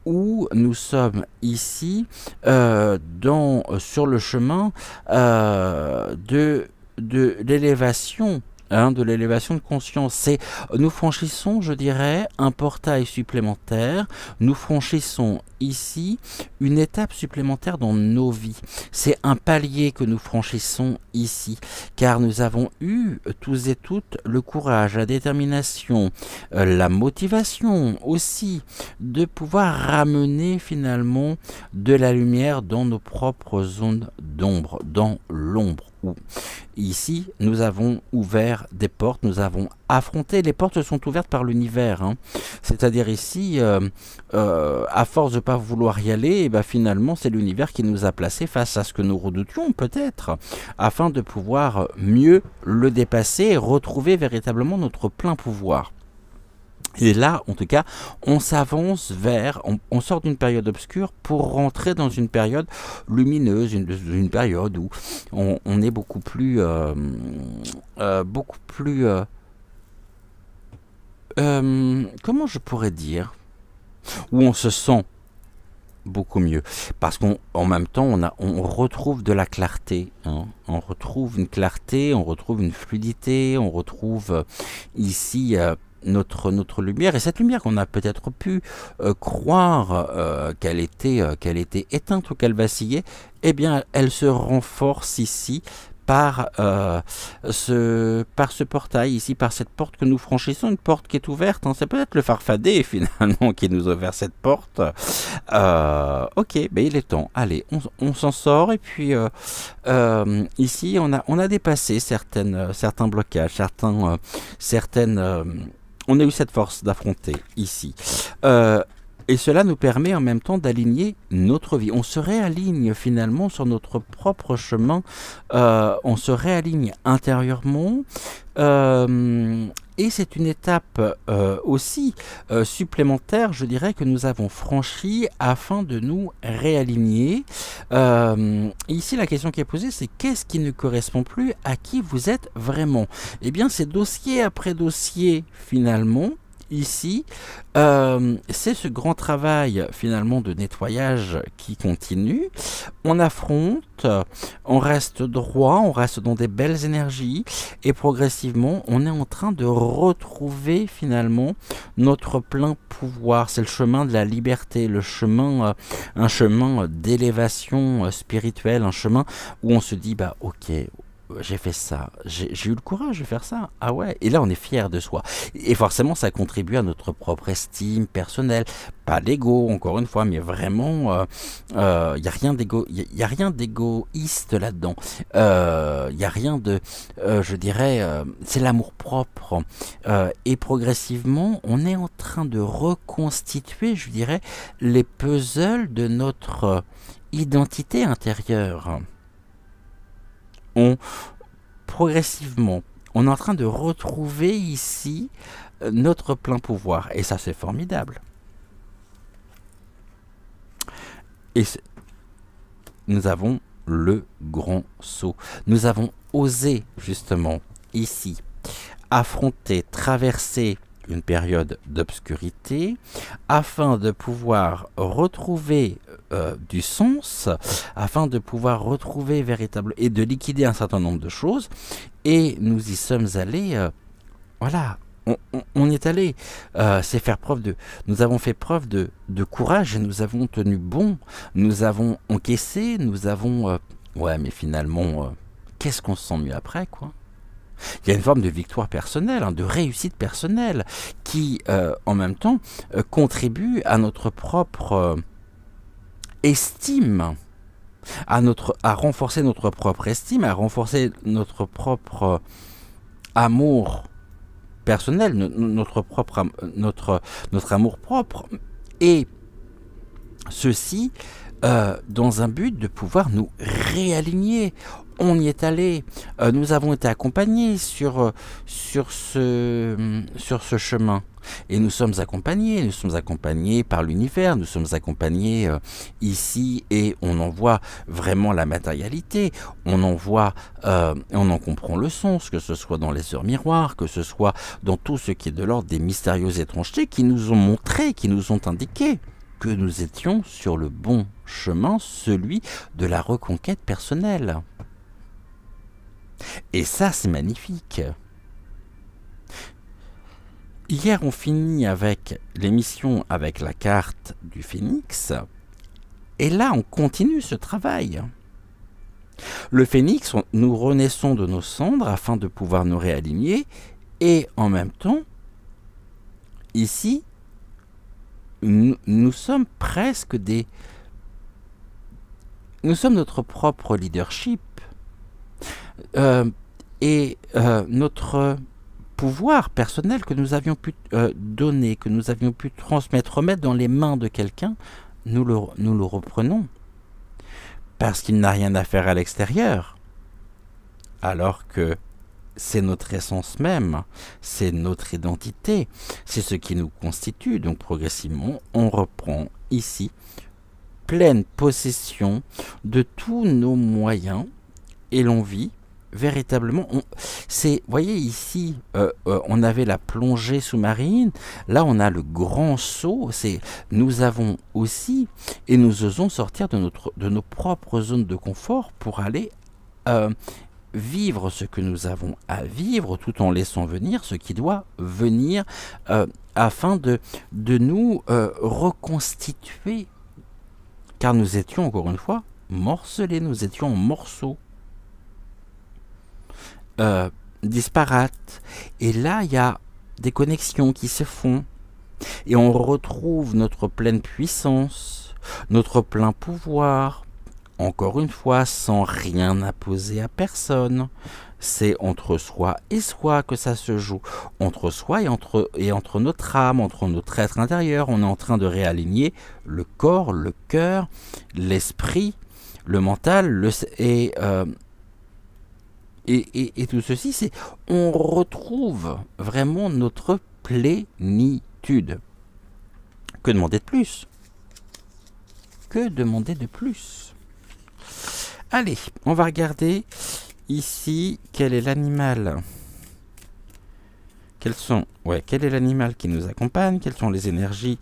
où nous sommes ici sur le chemin de l'élévation, hein, de l'élévation de conscience. Nous franchissons, je dirais, un portail supplémentaire. Nous franchissons ici une étape supplémentaire dans nos vies. C'est un palier que nous franchissons ici, car nous avons eu tous et toutes le courage, la détermination, la motivation aussi de pouvoir ramener finalement de la lumière dans nos propres zones d'ombre, dans l'ombre. Ici, nous avons ouvert des portes, nous avons affronté, les portes sont ouvertes par l'univers, hein. C'est-à-dire ici, à force de ne pas vouloir y aller, et ben finalement c'est l'univers qui nous a placés face à ce que nous redoutions peut-être, afin de pouvoir mieux le dépasser et retrouver véritablement notre plein pouvoir. Et là, en tout cas, on s'avance vers, on sort d'une période obscure pour rentrer dans une période lumineuse, une période où on est beaucoup plus comment je pourrais dire, où on se sent beaucoup mieux. Parce qu'en même temps, on retrouve de la clarté, hein. On retrouve une clarté, on retrouve une fluidité, on retrouve ici notre lumière. Et cette lumière qu'on a peut-être pu croire qu'elle était éteinte ou qu'elle vacillait, eh bien, elle se renforce ici par ce portail ici, par cette porte que nous franchissons, une porte qui est ouverte, hein. C'est peut-être le farfadet finalement qui nous a ouvert cette porte. Ok, ben il est temps. Allez, on s'en sort et puis ici on a dépassé certains blocages, on a eu cette force d'affronter ici. Et cela nous permet en même temps d'aligner notre vie. On se réaligne finalement sur notre propre chemin. On se réaligne intérieurement. Et c'est une étape aussi supplémentaire, je dirais, que nous avons franchie afin de nous réaligner. Ici, la question qui est posée, c'est qu'est-ce qui ne correspond plus à qui vous êtes vraiment? Eh bien, c'est dossier après dossier, finalement. Ici, c'est ce grand travail finalement de nettoyage qui continue. On affronte, on reste droit, on reste dans des belles énergies et progressivement on est en train de retrouver finalement notre plein pouvoir. C'est le chemin de la liberté, un chemin d'élévation spirituelle, un chemin où on se dit bah ok, j'ai fait ça, j'ai eu le courage de faire ça, ah ouais, et là on est fier de soi, et forcément ça contribue à notre propre estime personnelle, pas l'ego encore une fois, mais vraiment il y a rien d'égoïste là-dedans, il y a rien de, je dirais, c'est l'amour propre, et progressivement on est en train de reconstituer, je dirais, les puzzles de notre identité intérieure. On progressivement, on est en train de retrouver ici notre plein pouvoir. Et ça, c'est formidable. Et nous avons le grand saut. Nous avons osé, justement, ici, affronter, traverser une période d'obscurité afin de pouvoir retrouver du sens, afin de pouvoir retrouver véritable et de liquider un certain nombre de choses, et nous y sommes allés, voilà, on y est allé, c'est faire preuve de, nous avons fait preuve de courage et nous avons tenu bon, nous avons encaissé, nous avons, ouais mais finalement, qu'est-ce qu'on se sent mieux après quoi? Il y a une forme de victoire personnelle, hein, de réussite personnelle, qui, en même temps, contribue à notre propre estime, à renforcer notre propre estime, à renforcer notre propre amour personnel, notre amour propre, et ceci dans un but de pouvoir nous réaligner. On y est allé, nous avons été accompagnés sur ce chemin. Et nous sommes accompagnés par l'univers, nous sommes accompagnés ici, et on en voit vraiment la matérialité, on en comprend le sens, que ce soit dans les heures miroirs, que ce soit dans tout ce qui est de l'ordre des mystérieuses étrangetés qui nous ont montré, qui nous ont indiqué que nous étions sur le bon chemin, celui de la reconquête personnelle. Et ça, c'est magnifique. Hier, on finit avec l'émission avec la carte du phénix. Et là, on continue ce travail. Le phénix, nous renaissons de nos cendres afin de pouvoir nous réaligner. Et en même temps, ici, nous sommes presque des... Nous sommes notre propre leadership. Notre pouvoir personnel que nous avions pu donner, que nous avions pu transmettre, remettre dans les mains de quelqu'un, nous le reprenons. Parce qu'il n'a rien à faire à l'extérieur. Alors que c'est notre essence même, c'est notre identité, c'est ce qui nous constitue. Donc progressivement, on reprend ici pleine possession de tous nos moyens et l'on vit véritablement, voyez ici, on avait la plongée sous-marine, là on a le grand saut, nous avons aussi, et nous osons sortir de nos propres zones de confort pour aller vivre ce que nous avons à vivre, tout en laissant venir ce qui doit venir, afin de nous reconstituer, car nous étions encore une fois morcelés, nous étions en morceaux. Disparates. Et là, il y a des connexions qui se font. Et on retrouve notre pleine puissance, notre plein pouvoir. Encore une fois, sans rien imposer à personne. C'est entre soi et soi que ça se joue. Entre soi et entre notre âme, entre notre être intérieur. On est en train de réaligner le corps, le cœur, l'esprit, le mental, et tout ceci, on retrouve vraiment notre plénitude. Que demander de plus? Que demander de plus? Allez, on va regarder ici quel est l'animal. Quel est l'animal qui nous accompagne? Quelles sont les énergies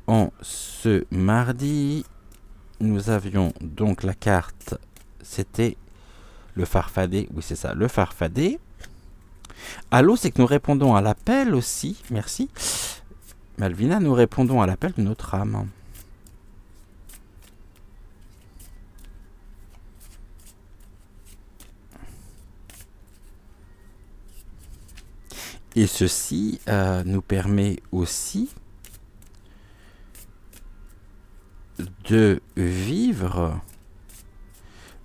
en ce mardi? Nous avions donc la carte, c'était le farfadet, oui c'est ça, le farfadet. Allô, c'est que nous répondons à l'appel aussi, merci. Malvina, nous répondons à l'appel de notre âme. Et ceci nous permet aussi de vivre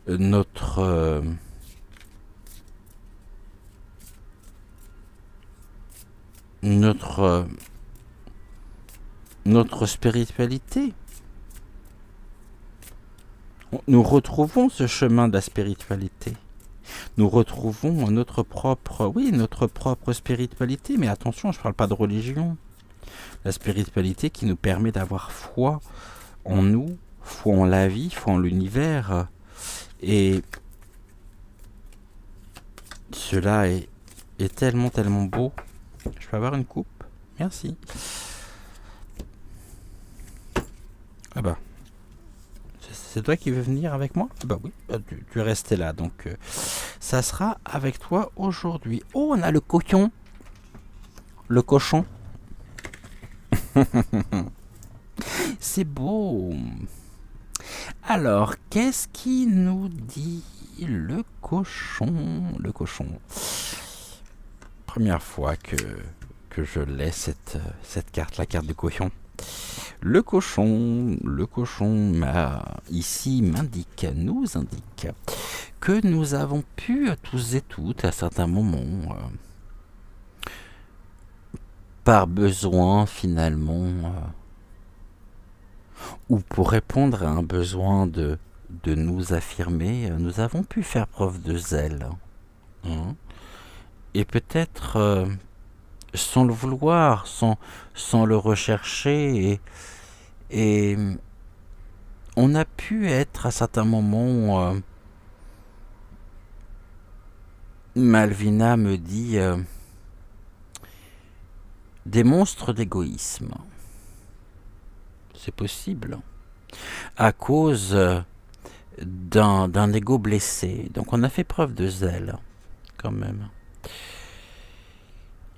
notre spiritualité. Nous retrouvons ce chemin de la spiritualité. Nous retrouvons notre propre spiritualité. Mais attention, je ne parle pas de religion. La spiritualité qui nous permet d'avoir foi en nous, foi en la vie, foi en l'univers. Et cela est tellement, tellement beau. Je peux avoir une coupe? Merci. Ah bah. C'est toi qui veux venir avec moi? Bah oui, tu es resté là. Donc, ça sera avec toi aujourd'hui. Oh, on a le cochon. Le cochon. C'est beau. Alors, qu'est-ce qui nous dit le cochon? Le cochon. Première fois que je l'ai, cette carte, la carte du cochon. Le cochon nous indique que nous avons pu tous et toutes à certains moments, par besoin finalement, ou pour répondre à un besoin de nous affirmer, nous avons pu faire preuve de zèle. Hein, et peut-être sans le vouloir, sans le rechercher, et on a pu être à certains moments, Malvina me dit, des monstres d'égoïsme. C'est possible. À cause d'un ego blessé. Donc on a fait preuve de zèle, quand même.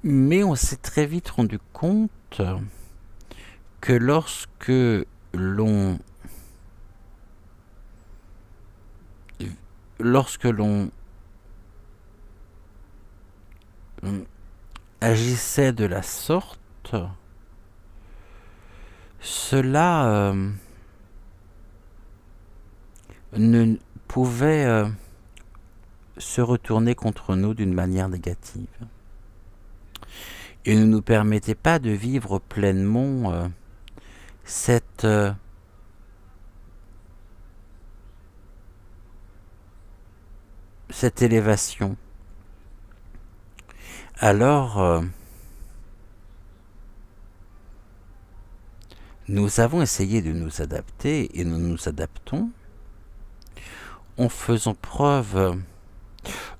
Mais on s'est très vite rendu compte que lorsque l'on agissait de la sorte, cela ne pouvait se retourner contre nous d'une manière négative. Et ne nous permettait pas de vivre pleinement cette élévation. Alors, nous avons essayé de nous adapter et nous nous adaptons en faisant preuve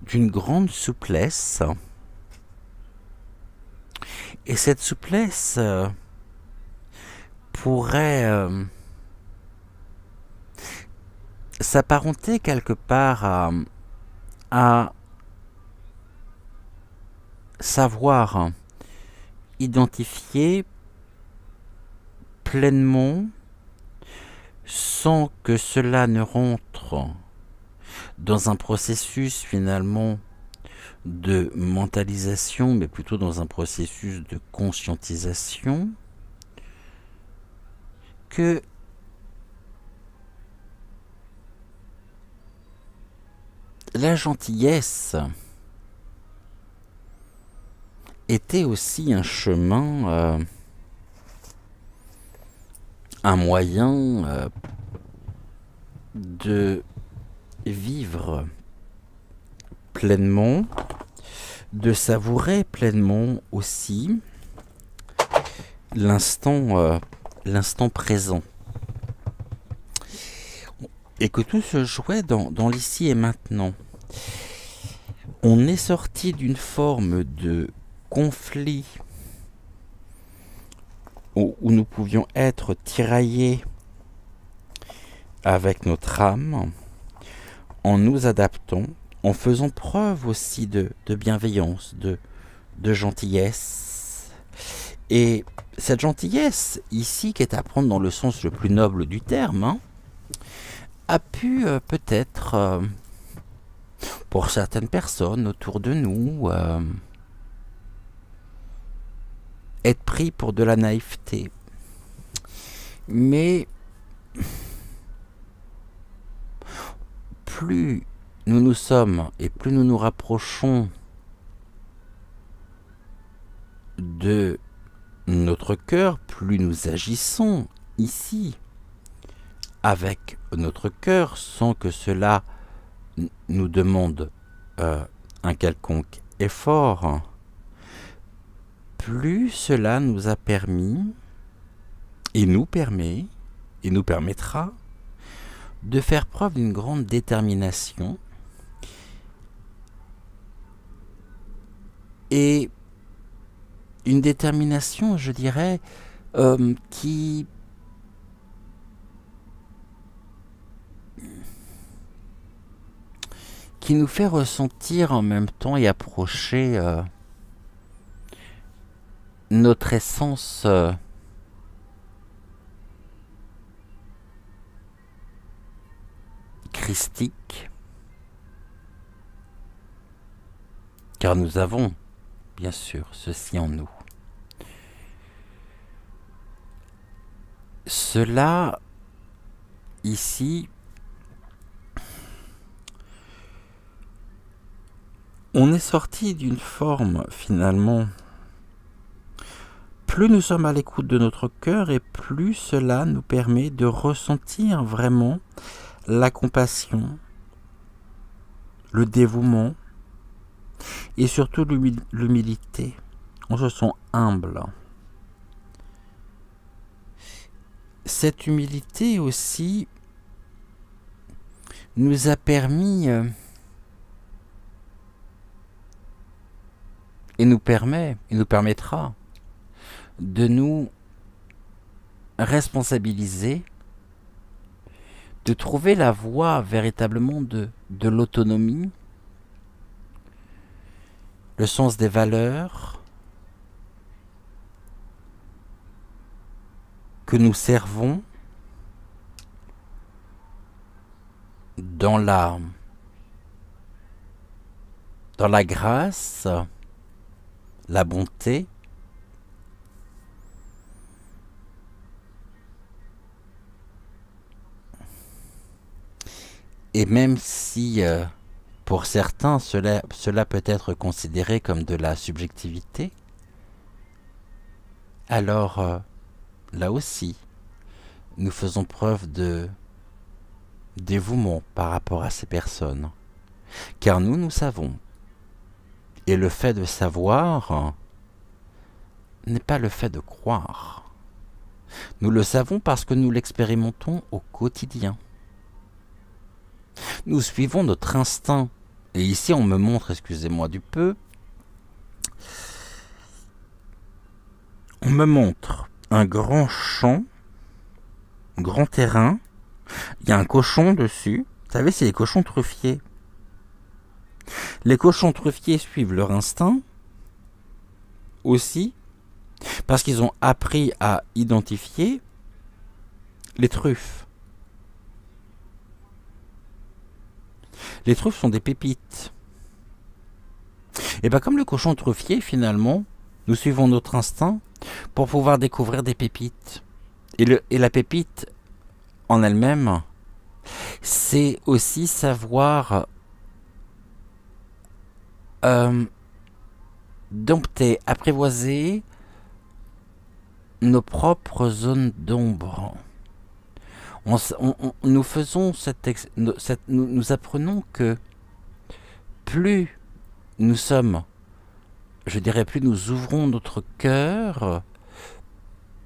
d'une grande souplesse. Et cette souplesse pourrait s'apparenter quelque part à savoir identifier pleinement, sans que cela ne rentre dans un processus finalement de mentalisation, mais plutôt dans un processus de conscientisation, que la gentillesse était aussi un chemin, un moyen de vivre pleinement, de savourer pleinement aussi l'instant présent. Et que tout se jouait dans l'ici et maintenant. On est sorti d'une forme de conflit où nous pouvions être tiraillés avec notre âme, en nous adaptant, en faisant preuve aussi de bienveillance, de gentillesse. Et cette gentillesse, ici, qui est à prendre dans le sens le plus noble du terme, a pu peut-être, pour certaines personnes autour de nous, être pris pour de la naïveté. Mais plus nous nous sommes et plus nous nous rapprochons de notre cœur, plus nous agissons ici avec notre cœur sans que cela nous demande un quelconque effort, plus cela nous a permis et nous permet et nous permettra de faire preuve d'une grande détermination et une détermination, je dirais, qui nous fait ressentir en même temps et approcher notre essence christique, car nous avons bien sûr ceci en nous. Cela ici, on est sorti d'une forme finalement. Plus nous sommes à l'écoute de notre cœur et plus cela nous permet de ressentir vraiment la compassion, le dévouement et surtout l'humilité. On se sent humble. Cette humilité aussi nous a permis et nous permettra de nous responsabiliser, de trouver la voie véritablement de l'autonomie, le sens des valeurs que nous servons dans la grâce, la bonté, et même si pour certains cela peut être considéré comme de la subjectivité, alors là aussi nous faisons preuve de dévouement par rapport à ces personnes, car nous savons. Et le fait de savoir n'est pas le fait de croire. Nous le savons parce que nous l'expérimentons au quotidien. Nous suivons notre instinct Et ici, on me montre, excusez-moi du peu, on me montre un grand champ, grand terrain. Il y a un cochon dessus. Vous savez, c'est les cochons truffiers. Les cochons truffiers suivent leur instinct aussi, parce qu'ils ont appris à identifier les truffes. Les truffes sont des pépites. Et bien comme le cochon truffier, finalement, nous suivons notre instinct pour pouvoir découvrir des pépites. Et la pépite en elle-même, c'est aussi savoir dompter, apprivoiser nos propres zones d'ombre. Nous faisons nous apprenons que plus nous sommes, je dirais, plus nous ouvrons notre cœur,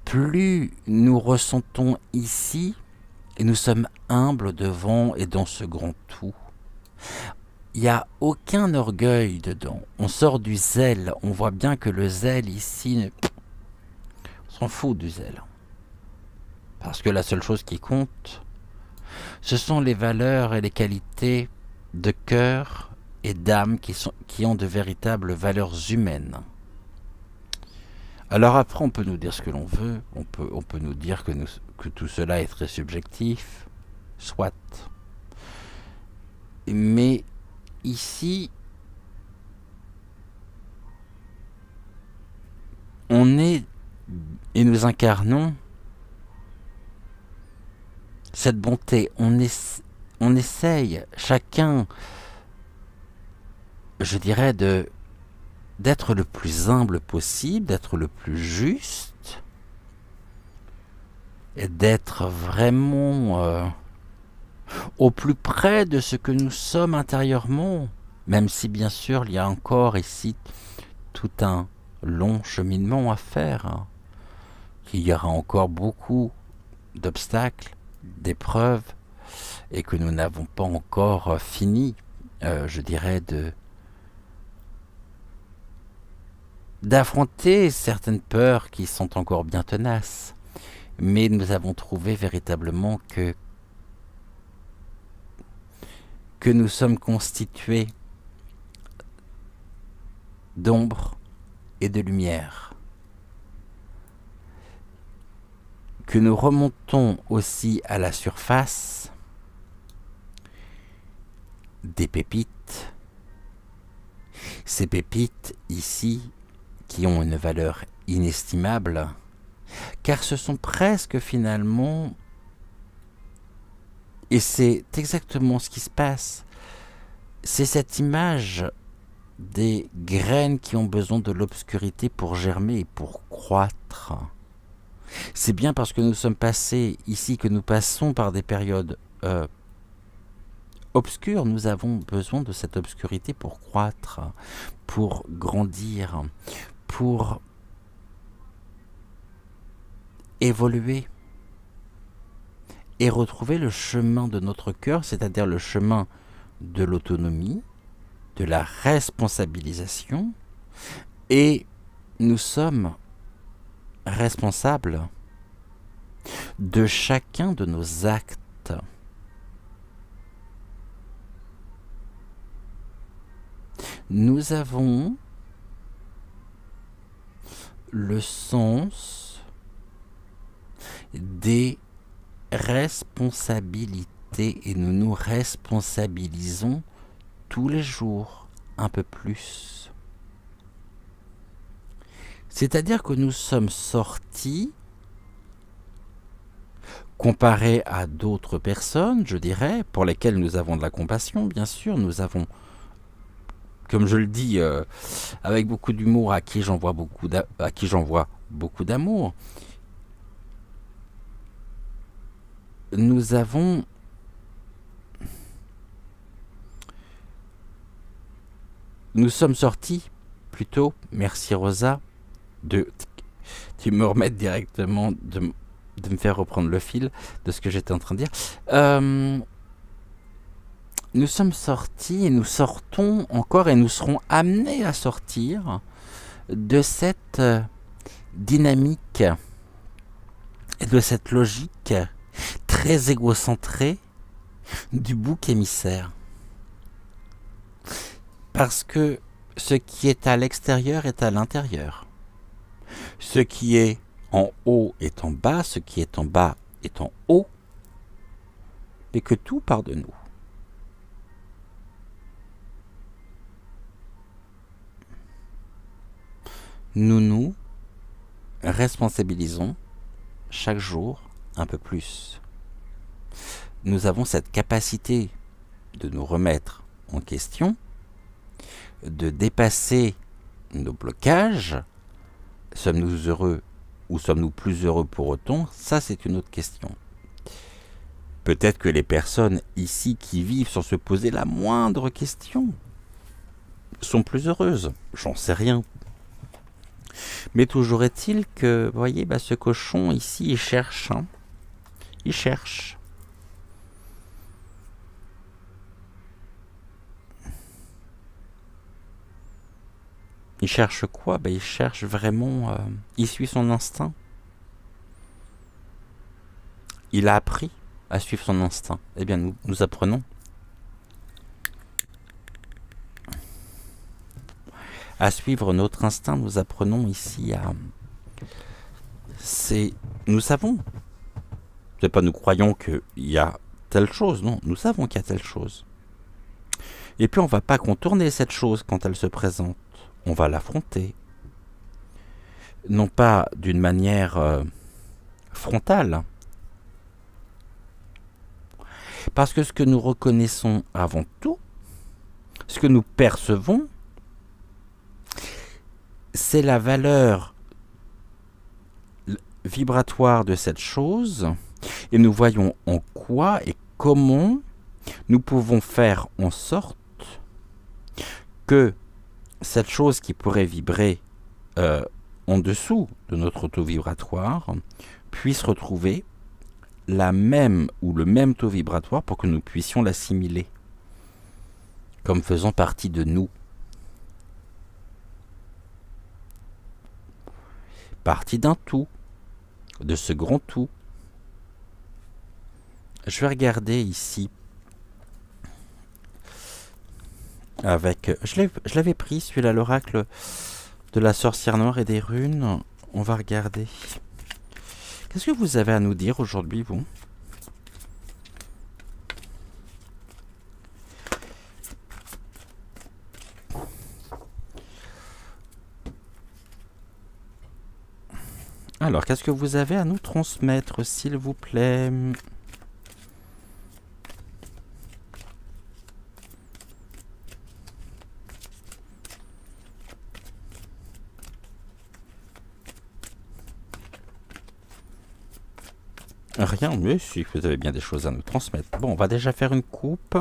plus nous ressentons ici et nous sommes humbles devant et dans ce grand tout. Il n'y a aucun orgueil dedans. On sort du zèle. On voit bien que le zèle ici, on s'en fout du zèle. Parce que la seule chose qui compte, ce sont les valeurs et les qualités de cœur et d'âme qui ont de véritables valeurs humaines. Alors après, on peut nous dire ce que l'on veut, on peut nous dire que tout cela est très subjectif, soit. Mais ici, on est et nous incarnons cette bonté. On essaye, chacun, je dirais, d'être le plus humble possible, d'être le plus juste, et d'être vraiment au plus près de ce que nous sommes intérieurement, même si bien sûr il y a encore ici tout un long cheminement à faire, qu'il y aura encore beaucoup d'obstacles, d'épreuves, et que nous n'avons pas encore fini, je dirais, d'affronter certaines peurs qui sont encore bien tenaces. Mais nous avons trouvé véritablement que nous sommes constitués d'ombre et de lumière. Que nous remontons aussi à la surface des pépites. Ces pépites ici qui ont une valeur inestimable, car ce sont presque finalement, et c'est exactement ce qui se passe, c'est cette image des graines qui ont besoin de l'obscurité pour germer et pour croître. C'est bien parce que nous sommes passés ici, que nous passons par des périodes obscures, nous avons besoin de cette obscurité pour croître, pour grandir, pour évoluer et retrouver le chemin de notre cœur, c'est-à-dire le chemin de l'autonomie, de la responsabilisation, et nous sommes responsables de chacun de nos actes. Nous avons le sens des responsabilités et nous nous responsabilisons tous les jours un peu plus. C'est-à-dire que nous sommes sortis, comparés à d'autres personnes, je dirais, pour lesquelles nous avons de la compassion, bien sûr, nous avons, comme je le dis, avec beaucoup d'humour, à qui j'envoie beaucoup d'amour. Nous sommes sortis, plutôt, merci Rosa, tu me remettes directement, de me faire reprendre le fil de ce que j'étais en train de dire. nous sommes sortis et nous sortons encore et nous serons amenés à sortir de cette dynamique et de cette logique très égocentrée du bouc émissaire. Parce que ce qui est à l'extérieur est à l'intérieur. Ce qui est en haut est en bas, ce qui est en bas est en haut, et que tout part de nous. Nous nous responsabilisons chaque jour un peu plus. Nous avons cette capacité de nous remettre en question, de dépasser nos blocages. Sommes-nous heureux ou sommes-nous plus heureux pour autant? Ça, c'est une autre question. Peut-être que les personnes ici qui vivent sans se poser la moindre question sont plus heureuses. J'en sais rien. Mais toujours est-il que, vous voyez, ce cochon ici, il cherche. Hein. Il cherche. Il cherche quoi? Il cherche vraiment... il suit son instinct. Il a appris à suivre son instinct. Eh bien, nous apprenons à suivre notre instinct. Nous apprenons ici à... Nous savons. C'est pas nous croyons qu'il y a telle chose, non. Nous savons qu'il y a telle chose. Et puis on va pas contourner cette chose quand elle se présente. On va l'affronter. Non pas d'une manière frontale. Parce que ce que nous reconnaissons avant tout, ce que nous percevons, c'est la valeur vibratoire de cette chose, et nous voyons en quoi et comment nous pouvons faire en sorte que cette chose qui pourrait vibrer en dessous de notre taux vibratoire puisse retrouver la même ou le même taux vibratoire pour que nous puissions l'assimiler comme faisant partie de nous. Partie d'un tout, de ce grand tout. Je vais regarder ici avec... Je l'avais pris, celui-là, l'oracle de la sorcière noire et des runes. On va regarder. Qu'est-ce que vous avez à nous dire aujourd'hui, vous ? Alors, qu'est-ce que vous avez à nous transmettre, s'il vous plaît ? Rien, mais si, vous avez bien des choses à nous transmettre. Bon, on va déjà faire une coupe.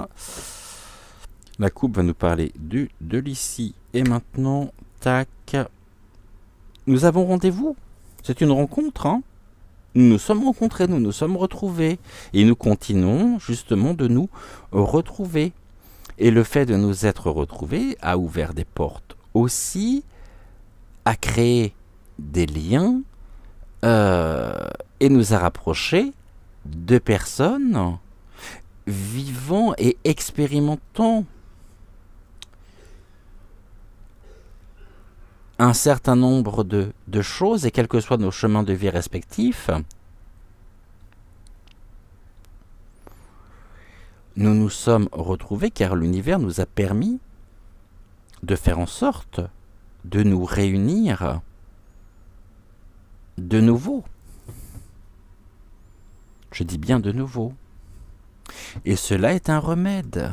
La coupe va nous parler de l'ici et maintenant. Tac. Nous avons rendez-vous. C'est une rencontre, hein. Nous nous sommes rencontrés, nous nous sommes retrouvés. Et nous continuons justement de nous retrouver. Et le fait de nous être retrouvés a ouvert des portes aussi, a créé des liens et nous a rapprochés de personnes vivant et expérimentant un certain nombre de choses, et quels que soient nos chemins de vie respectifs, nous nous sommes retrouvés car l'univers nous a permis de faire en sorte de nous réunir de nouveau. Je dis bien de nouveau. Et cela est un remède.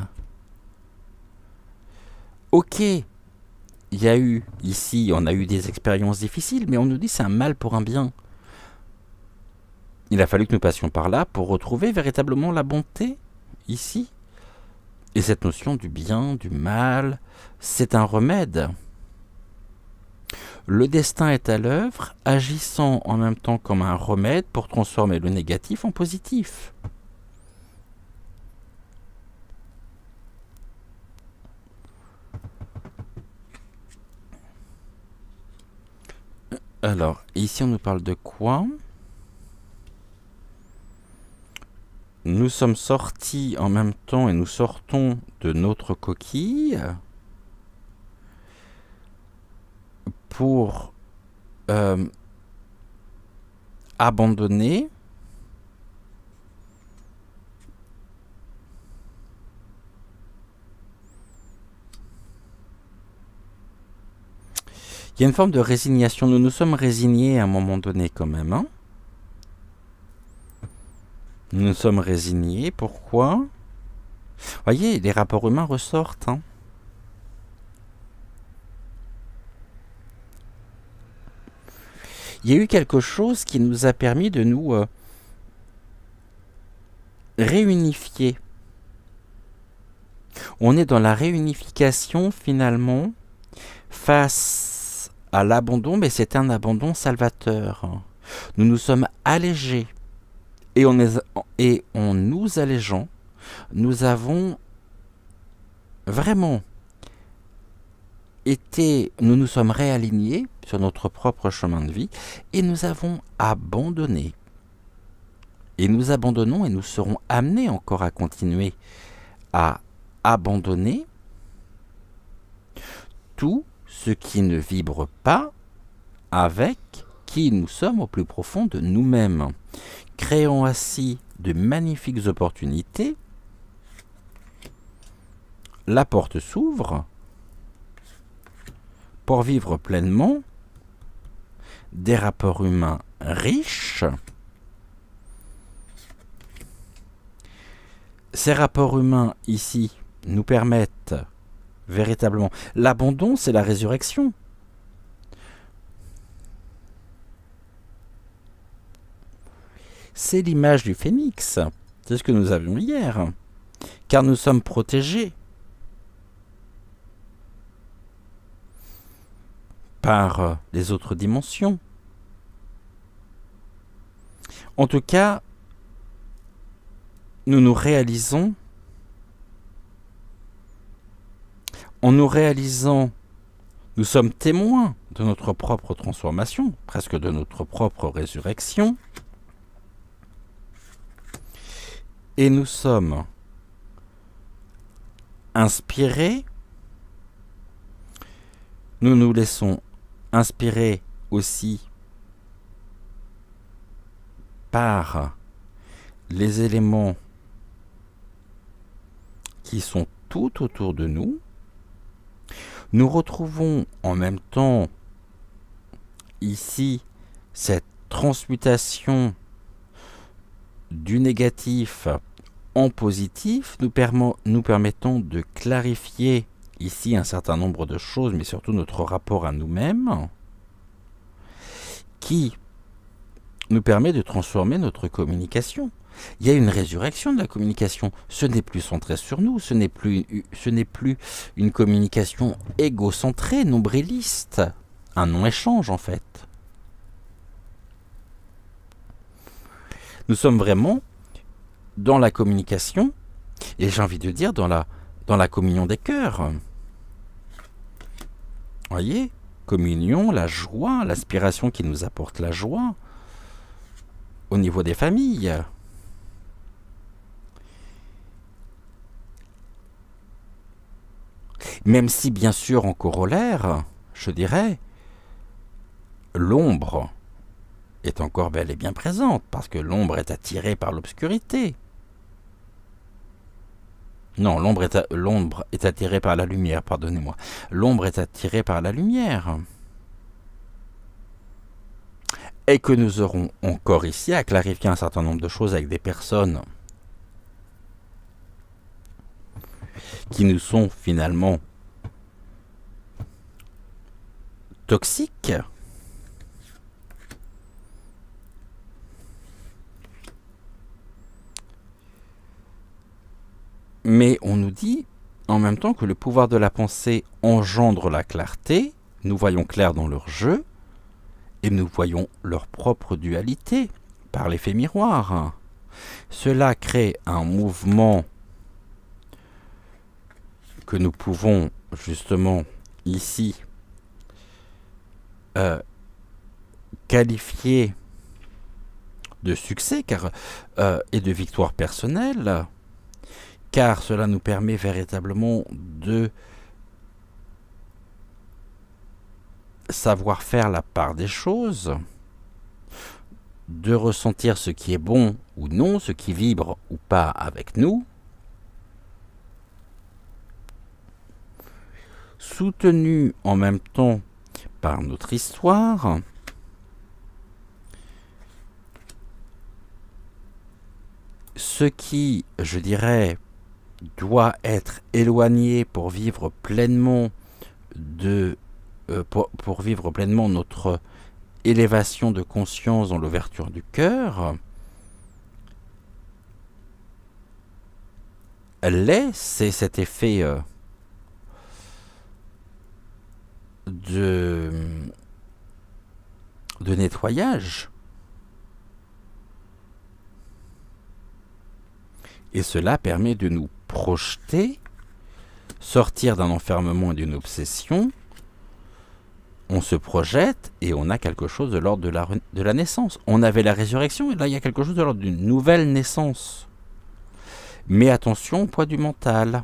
Ok, il y a eu, ici, on a eu des expériences difficiles, mais on nous dit c'est un mal pour un bien. Il a fallu que nous passions par là pour retrouver véritablement la bonté, ici. Et cette notion du bien, du mal, c'est un remède. Le destin est à l'œuvre, agissant en même temps comme un remède pour transformer le négatif en positif. Alors, ici on nous parle de quoi? Nous sommes sortis en même temps et nous sortons de notre coquille pour abandonner il y a une forme de résignation. Nous nous sommes résignés à un moment donné quand même. Hein, nous nous sommes résignés. Pourquoi? Vous voyez, les rapports humains ressortent. Hein. Il y a eu quelque chose qui nous a permis de nous réunifier. On est dans la réunification finalement face à l'abandon, mais c'est un abandon salvateur. Nous nous sommes allégés et en nous allégeant, nous avons vraiment nous nous sommes réalignés sur notre propre chemin de vie et nous avons abandonné. Et nous abandonnons et nous serons amenés encore à continuer à abandonner tout ce qui ne vibre pas avec qui nous sommes au plus profond de nous-mêmes, créant ainsi de magnifiques opportunités. La porte s'ouvre pour vivre pleinement des rapports humains riches. Ces rapports humains ici nous permettent véritablement... L'abandon, c'est la résurrection. C'est l'image du phénix. C'est ce que nous avions hier. Car nous sommes protégés par les autres dimensions. En tout cas, nous nous réalisons, en nous réalisant, nous sommes témoins de notre propre transformation, presque de notre propre résurrection, et nous sommes inspirés, nous nous laissons inspirer aussi par les éléments qui sont tout autour de nous. Nous retrouvons en même temps ici cette transmutation du négatif en positif, nous permettant de clarifier ici un certain nombre de choses, mais surtout notre rapport à nous-mêmes, qui nous permet de transformer notre communication. Il y a une résurrection de la communication. Ce n'est plus centré sur nous, ce n'est plus une communication égocentrée, nombriliste, un non-échange en fait. Nous sommes vraiment dans la communication, et j'ai envie de dire dans la communion des cœurs. Voyez, communion, la joie, l'aspiration qui nous apporte la joie au niveau des familles. Même si, bien sûr, en corollaire, je dirais, l'ombre est encore bel et bien présente, parce que l'ombre est attirée par l'obscurité. Non, l'ombre est attirée par la lumière, pardonnez-moi. L'ombre est attirée par la lumière. Et que nous aurons encore ici à clarifier un certain nombre de choses avec des personnes qui nous sont finalement toxiques. Mais on nous dit en même temps que le pouvoir de la pensée engendre la clarté, nous voyons clair dans leur jeu, et nous voyons leur propre dualité par l'effet miroir. Cela crée un mouvement que nous pouvons justement ici qualifier de succès et de victoire personnelle, car cela nous permet véritablement de savoir faire la part des choses, de ressentir ce qui est bon ou non, ce qui vibre ou pas avec nous, soutenu en même temps par notre histoire, ce qui, je dirais, doit être éloigné pour vivre pleinement pour vivre pleinement notre élévation de conscience dans l'ouverture du cœur, c'est cet effet de nettoyage. Et cela permet de nous projeter, sortir d'un enfermement et d'une obsession. On se projette et on a quelque chose de l'ordre de la naissance. On avait la résurrection et là il y a quelque chose de l'ordre d'une nouvelle naissance. Mais attention au poids du mental.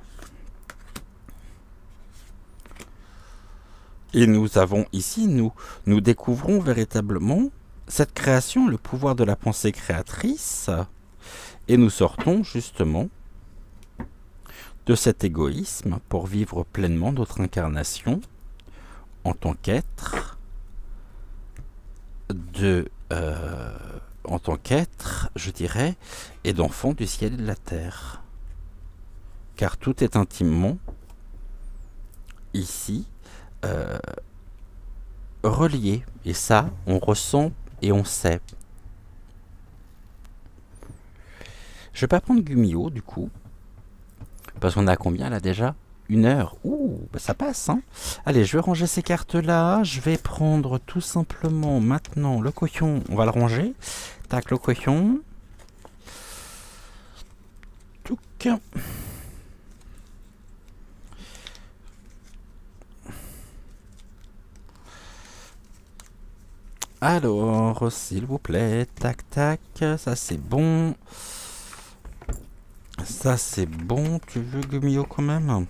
Et nous avons ici, nous découvrons véritablement cette création, le pouvoir de la pensée créatrice. Et nous sortons justement de cet égoïsme pour vivre pleinement notre incarnation en tant qu'être je dirais, et d'enfant du ciel et de la terre. Car tout est intimement ici relié. Et ça, on ressent et on sait. Je vais pas prendre Gumio du coup. Parce qu'on a combien là déjà ? 1 heure. Ouh, bah ça passe, hein. Allez, je vais ranger ces cartes-là. Je vais prendre tout simplement maintenant le cochon. On va le ranger. Tac, le cochon. Touc. Alors, s'il vous plaît. Tac, tac. Ça, c'est bon. Ça, c'est bon. Tu veux Gumio quand même ?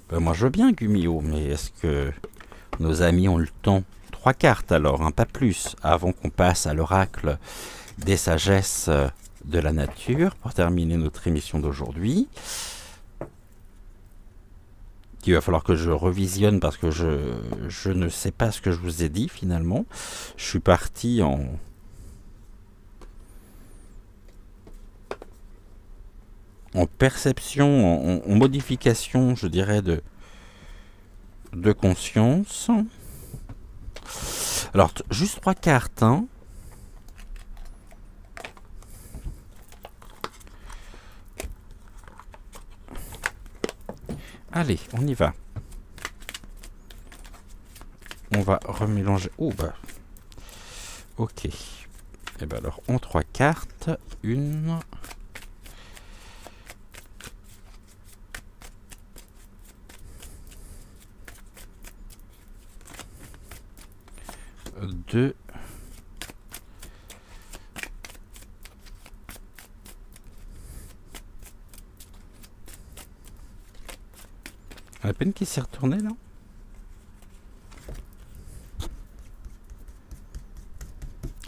Ben, moi je veux bien Gumio, mais est-ce que nos amis ont le temps ? 3 cartes alors, hein, pas plus, avant qu'on passe à l'oracle des sagesses de la nature, pour terminer notre émission d'aujourd'hui. Il va falloir que je revisionne parce que je ne sais pas ce que je vous ai dit finalement. Je suis parti en perception, en modification, je dirais, de conscience. Alors, juste 3 cartes. Hein. Allez, on y va. On va remélanger. Oh, bah. Ok. Et ben alors, en 3 cartes, 1... 2 à peine qu'il s'est retourné là.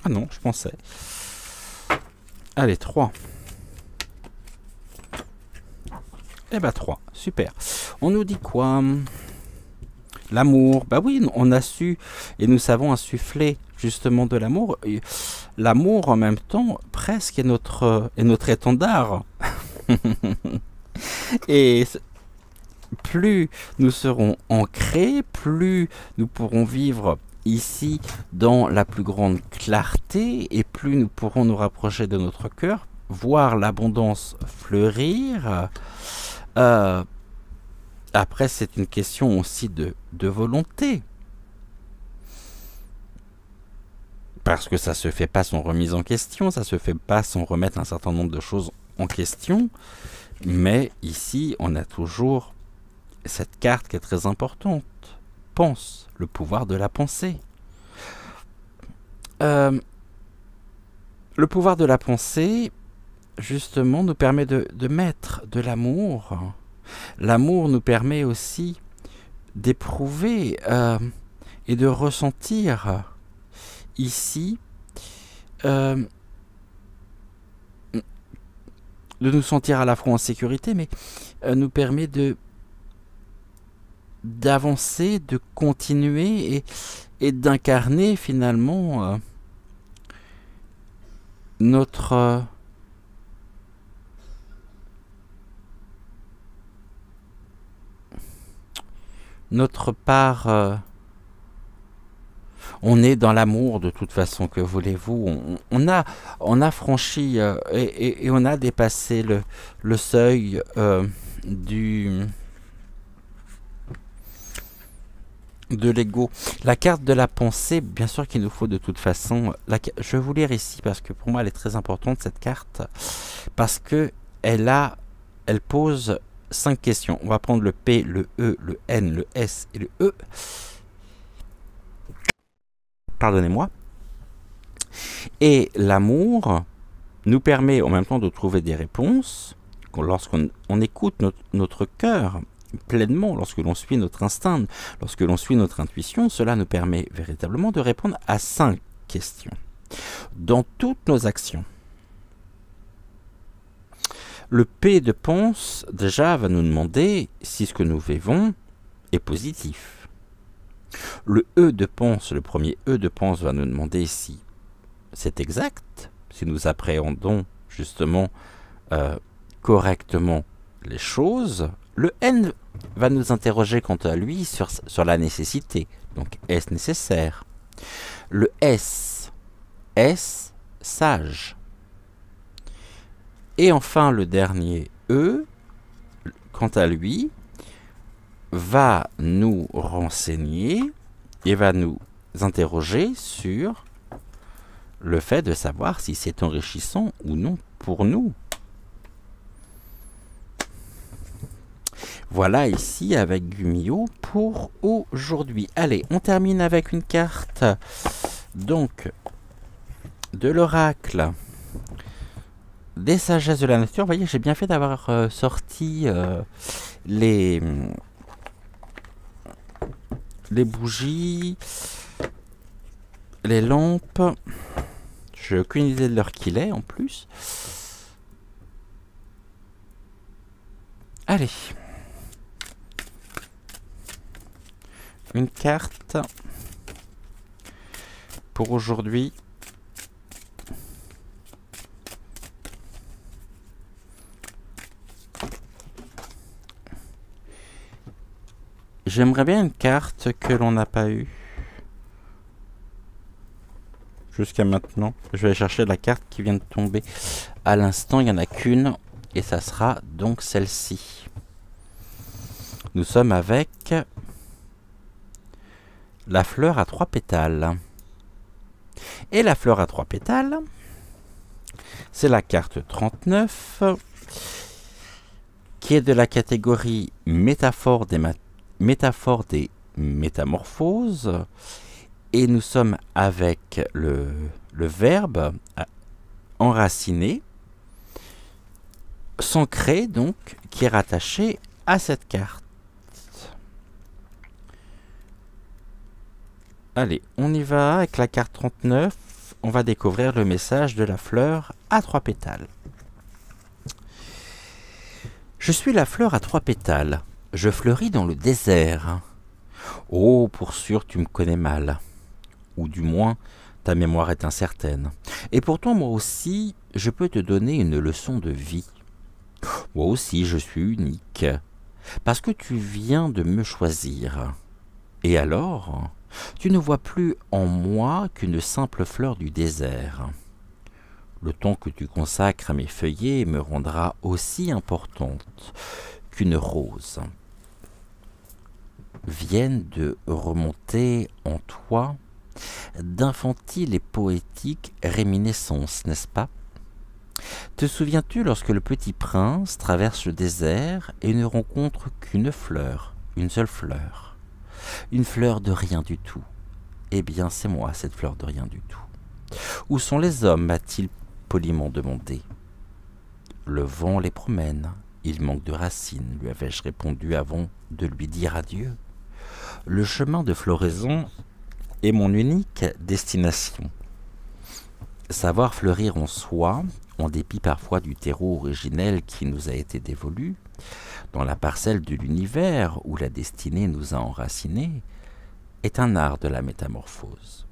Ah non, je pensais. Allez, 3. Eh ben 3, super. On nous dit quoi ? L'amour, bah oui, on a su et nous savons insuffler justement de l'amour. L'amour en même temps, presque est notre étendard. Et plus nous serons ancrés, plus nous pourrons vivre ici dans la plus grande clarté et plus nous pourrons nous rapprocher de notre cœur, voir l'abondance fleurir. Après, c'est une question aussi de volonté. Parce que ça se fait pas sans remise en question, ça se fait pas sans remettre un certain nombre de choses en question. Mais ici, on a toujours cette carte qui est très importante. Pense, le pouvoir de la pensée. Euh, le pouvoir de la pensée, justement, nous permet de mettre de l'amour. L'amour nous permet aussi d'éprouver et de ressentir ici, euh, de nous sentir à la fois en sécurité, mais nous permet d'avancer, de continuer et d'incarner finalement notre notre part. On est dans l'amour de toute façon, que voulez-vous. On a franchi et on a dépassé le seuil du de l'ego. La carte de la pensée, bien sûr qu'il nous faut de toute façon. Je vais vous lire ici parce que pour moi elle est très importante cette carte, parce que elle pose 5 questions. On va prendre le P, le E, le N, le S et le E. Pardonnez-moi. Et l'amour nous permet en même temps de trouver des réponses. Lorsqu'on écoute notre cœur pleinement, lorsque l'on suit notre instinct, lorsque l'on suit notre intuition, cela nous permet véritablement de répondre à 5 questions. Dans toutes nos actions, le P de pense, déjà, va nous demander si ce que nous vivons est positif. Le E de pense, le premier E de pense, va nous demander si c'est exact, si nous appréhendons justement correctement les choses. Le N va nous interroger quant à lui sur la nécessité. Donc, est-ce nécessaire? Le S, est-ce sage? Et enfin, le dernier E, quant à lui, va nous renseigner et va nous interroger sur le fait de savoir si c'est enrichissant ou non pour nous. Voilà ici avec Gumio pour aujourd'hui. Allez, on termine avec une carte donc de l'oracle des sagesses de la nature. Vous voyez, j'ai bien fait d'avoir sorti les bougies, les lampes. J'ai aucune idée de l'heure qu'il est en plus. Allez. Une carte pour aujourd'hui. J'aimerais bien une carte que l'on n'a pas eue jusqu'à maintenant. Je vais aller chercher la carte qui vient de tomber à l'instant. Il n'y en a qu'une et ça sera donc celle-ci. Nous sommes avec la fleur à 3 pétales. Et la fleur à 3 pétales, c'est la carte 39 qui est de la catégorie métaphore des métamorphoses. Et nous sommes avec le verbe enraciné, s'ancrer donc, qui est rattaché à cette carte. Allez, on y va avec la carte 39. On va découvrir le message de la fleur à 3 pétales. Je suis la fleur à 3 pétales. Je fleuris dans le désert. Oh, pour sûr, tu me connais mal. Ou du moins, ta mémoire est incertaine. Et pourtant, moi aussi, je peux te donner une leçon de vie. Moi aussi, je suis unique. Parce que tu viens de me choisir. Et alors, tu ne vois plus en moi qu'une simple fleur du désert. Le temps que tu consacres à mes feuillets me rendra aussi importante qu'une rose. Viennent de remonter en toi d'infantiles et poétiques réminiscences, n'est-ce pas? Te souviens-tu lorsque le petit prince traverse le désert et ne rencontre qu'une fleur, une seule fleur, une fleur de rien du tout? Eh bien, c'est moi, cette fleur de rien du tout. Où sont les hommes m'a-t-il poliment demandé. Le vent les promène, il manque de racines, lui avais-je répondu avant de lui dire adieu. Le chemin de floraison est mon unique destination. Savoir fleurir en soi, en dépit parfois du terreau originel qui nous a été dévolu, dans la parcelle de l'univers où la destinée nous a enracinés, est un art de la métamorphose.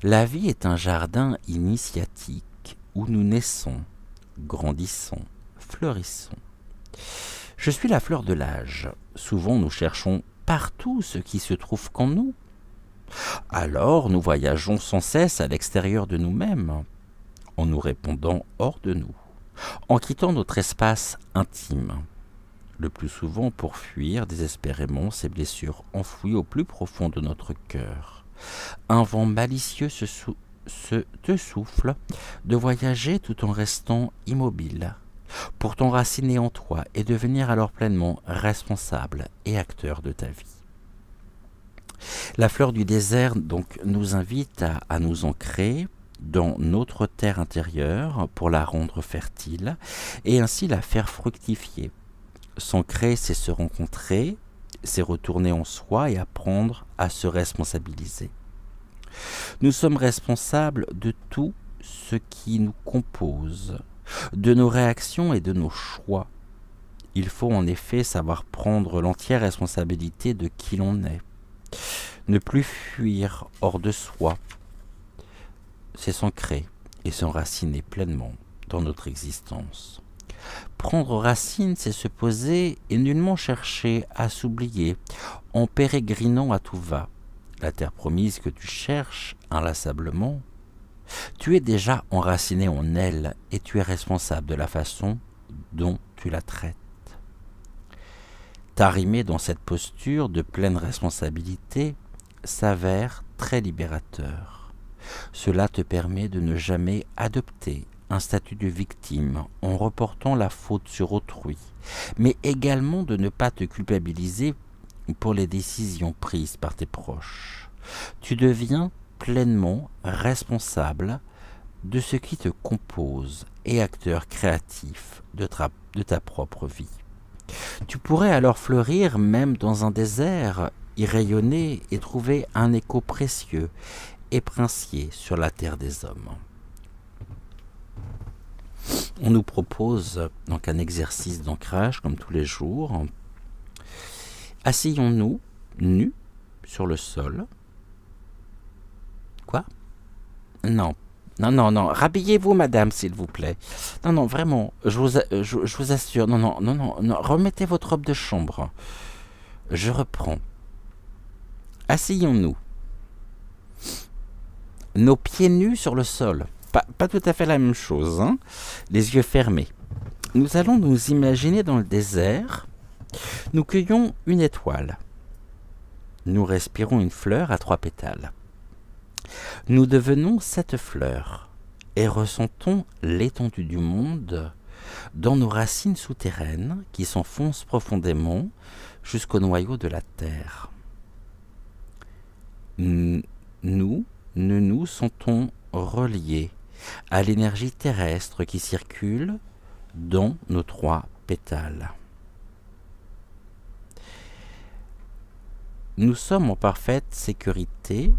La vie est un jardin initiatique où nous naissons, grandissons, fleurissons. Je suis la fleur de l'âge. Souvent nous cherchons partout ce qui se trouve qu'en nous. Alors nous voyageons sans cesse à l'extérieur de nous-mêmes, en nous répandant hors de nous, en quittant notre espace intime, le plus souvent pour fuir désespérément ces blessures enfouies au plus profond de notre cœur. Un vent malicieux te souffle de voyager tout en restant immobile, pour t'enraciner en toi et devenir alors pleinement responsable et acteur de ta vie. La fleur du désert donc nous invite à nous ancrer dans notre terre intérieure pour la rendre fertile et ainsi la faire fructifier. S'ancrer, c'est se rencontrer, c'est retourner en soi et apprendre à se responsabiliser. Nous sommes responsables de tout ce qui nous compose, de nos réactions et de nos choix. Il faut en effet savoir prendre l'entière responsabilité de qui l'on est. Ne plus fuir hors de soi, c'est s'ancrer et s'enraciner pleinement dans notre existence. Prendre racine, c'est se poser et nullement chercher à s'oublier en pérégrinant à tout va. La terre promise que tu cherches inlassablement, tu es déjà enraciné en elle et tu es responsable de la façon dont tu la traites. T'arrimer dans cette posture de pleine responsabilité s'avère très libérateur. Cela te permet de ne jamais adopter un statut de victime en reportant la faute sur autrui, mais également de ne pas te culpabiliser pour les décisions prises par tes proches. Tu deviens pleinement responsable de ce qui te compose et acteur créatif de ta propre vie. Tu pourrais alors fleurir même dans un désert, y rayonner et trouver un écho précieux et princier sur la terre des hommes. On nous propose donc un exercice d'ancrage comme tous les jours. Asseyons-nous, nus, sur le sol. Quoi? Non. Non, rhabillez-vous, madame, s'il vous plaît. Non, vraiment, je vous assure. Non, remettez votre robe de chambre. Je reprends. Asseyons-nous. Nos pieds nus sur le sol. Pas tout à fait la même chose, hein. Les yeux fermés. Nous allons nous imaginer dans le désert. Nous cueillons une étoile. Nous respirons une fleur à 3 pétales. Nous devenons cette fleur et ressentons l'étendue du monde dans nos racines souterraines qui s'enfoncent profondément jusqu'au noyau de la terre. Nous nous sentons reliés à l'énergie terrestre qui circule dans nos 3 pétales. Nous sommes en parfaite sécurité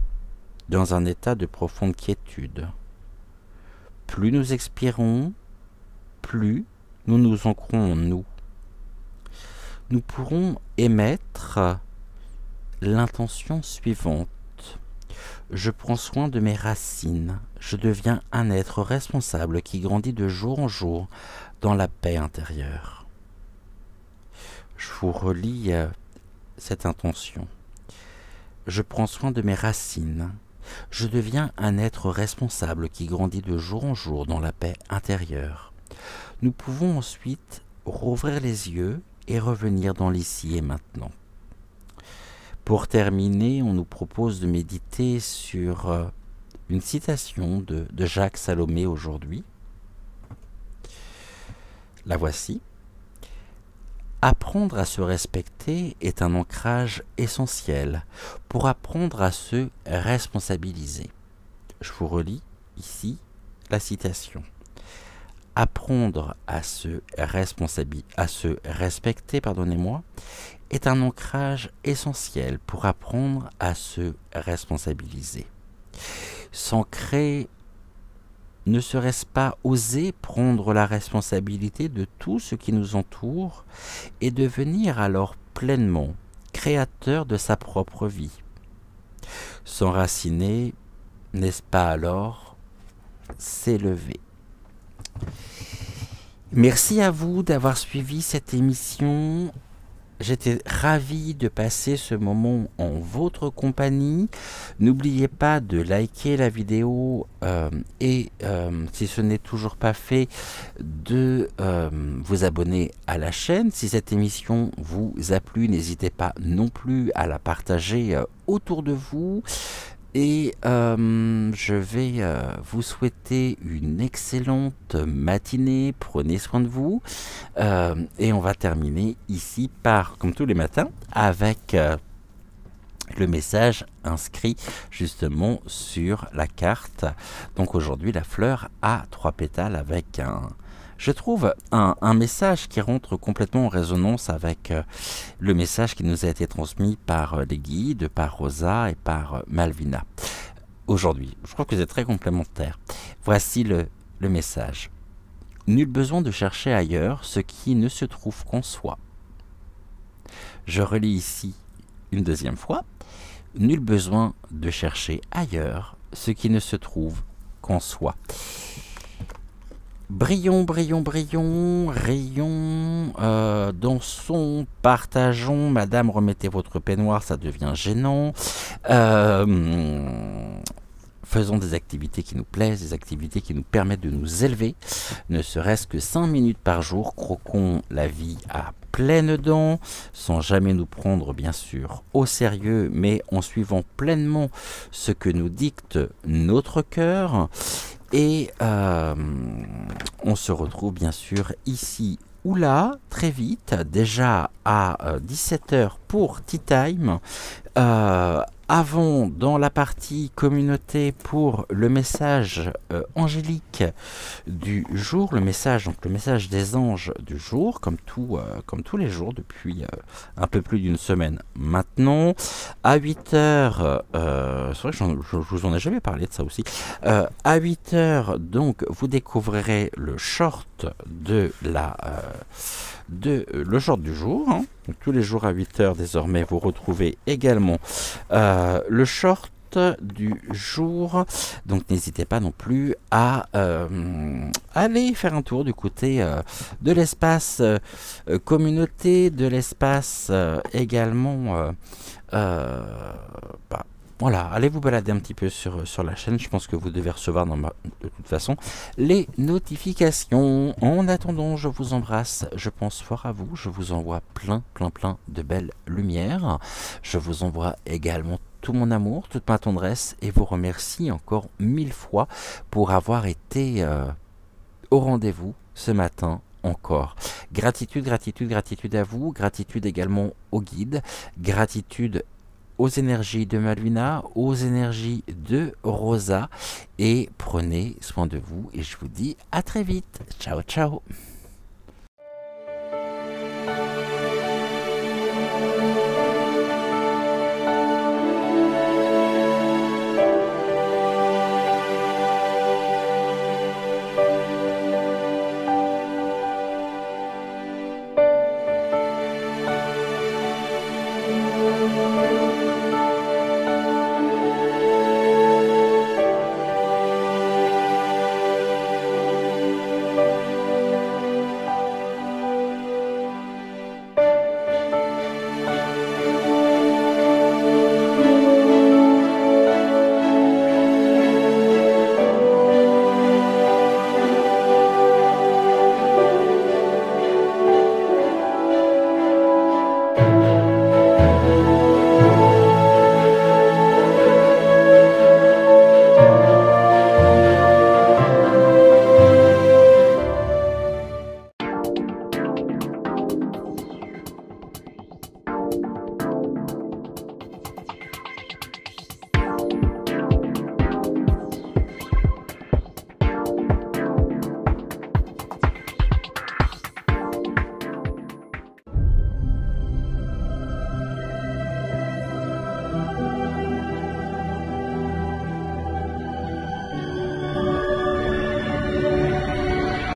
dans un état de profonde quiétude. Plus nous expirons, plus nous nous ancrons en nous. Nous pourrons émettre l'intention suivante. Je prends soin de mes racines. Je deviens un être responsable qui grandit de jour en jour dans la paix intérieure. Je vous relis cette intention. Je prends soin de mes racines. Je deviens un être responsable qui grandit de jour en jour dans la paix intérieure. Nous pouvons ensuite rouvrir les yeux et revenir dans l'ici et maintenant. Pour terminer, on nous propose de méditer sur une citation de Jacques Salomé aujourd'hui. La voici. Apprendre à se respecter est un ancrage essentiel pour apprendre à se responsabiliser. Je vous relis. ici la citation. Apprendre à se respecter, pardonnez-moi, est un ancrage essentiel pour apprendre à se responsabiliser. S'ancrer, ne serait-ce pas oser prendre la responsabilité de tout ce qui nous entoure et devenir alors pleinement créateur de sa propre vie? S'enraciner, n'est-ce pas alors s'élever? Merci à vous d'avoir suivi cette émission. J'étais ravi de passer ce moment en votre compagnie. N'oubliez pas de liker la vidéo et si ce n'est toujours pas fait, de vous abonner à la chaîne. Si cette émission vous a plu, n'hésitez pas non plus à la partager autour de vous. Et je vais vous souhaiter une excellente matinée, prenez soin de vous, et on va terminer ici par, comme tous les matins, avec le message inscrit justement sur la carte. Donc aujourd'hui la fleur a 3 pétales avec je trouve un message qui rentre complètement en résonance avec le message qui nous a été transmis par les guides, par Rosa et par Malvina. Aujourd'hui, je crois que c'est très complémentaire. Voici le message. Nul besoin de chercher ailleurs ce qui ne se trouve qu'en soi. Je relis ici une deuxième fois. Nul besoin de chercher ailleurs ce qui ne se trouve qu'en soi. Brillons, brillons, brillons, rayons, dansons, partageons. Madame, remettez votre peignoir, ça devient gênant. Faisons des activités qui nous plaisent, des activités qui nous permettent de nous élever. Ne serait-ce que 5 minutes par jour, croquons la vie à pleines dents, sans jamais nous prendre bien sûr au sérieux, mais en suivant pleinement ce que nous dicte notre cœur. Et on se retrouve bien sûr ici ou là, très vite, déjà à 17h pour Tea Time. Avant, dans la partie communauté, pour le message angélique du jour, le message des anges du jour, comme tous les jours depuis un peu plus d'une semaine maintenant. À 8h, c'est vrai que je vous en ai jamais parlé de ça aussi. À 8h, donc, vous découvrirez le short de le short du jour. Hein. Donc, tous les jours à 8h désormais, vous retrouvez également le short du jour. Donc n'hésitez pas non plus à aller faire un tour du côté de l'espace communauté, de l'espace également voilà, allez vous balader un petit peu sur la chaîne. Je pense que vous devez recevoir de toute façon les notifications. En attendant, je vous embrasse. Je pense fort à vous. Je vous envoie plein de belles lumières. Je vous envoie également tout mon amour, toute ma tendresse et vous remercie encore 1000 fois pour avoir été au rendez-vous ce matin. Encore. Gratitude à vous. Gratitude également aux guides. Gratitude aux énergies de Malvina, aux énergies de Rosa, et prenez soin de vous et je vous dis à très vite. Ciao, ciao.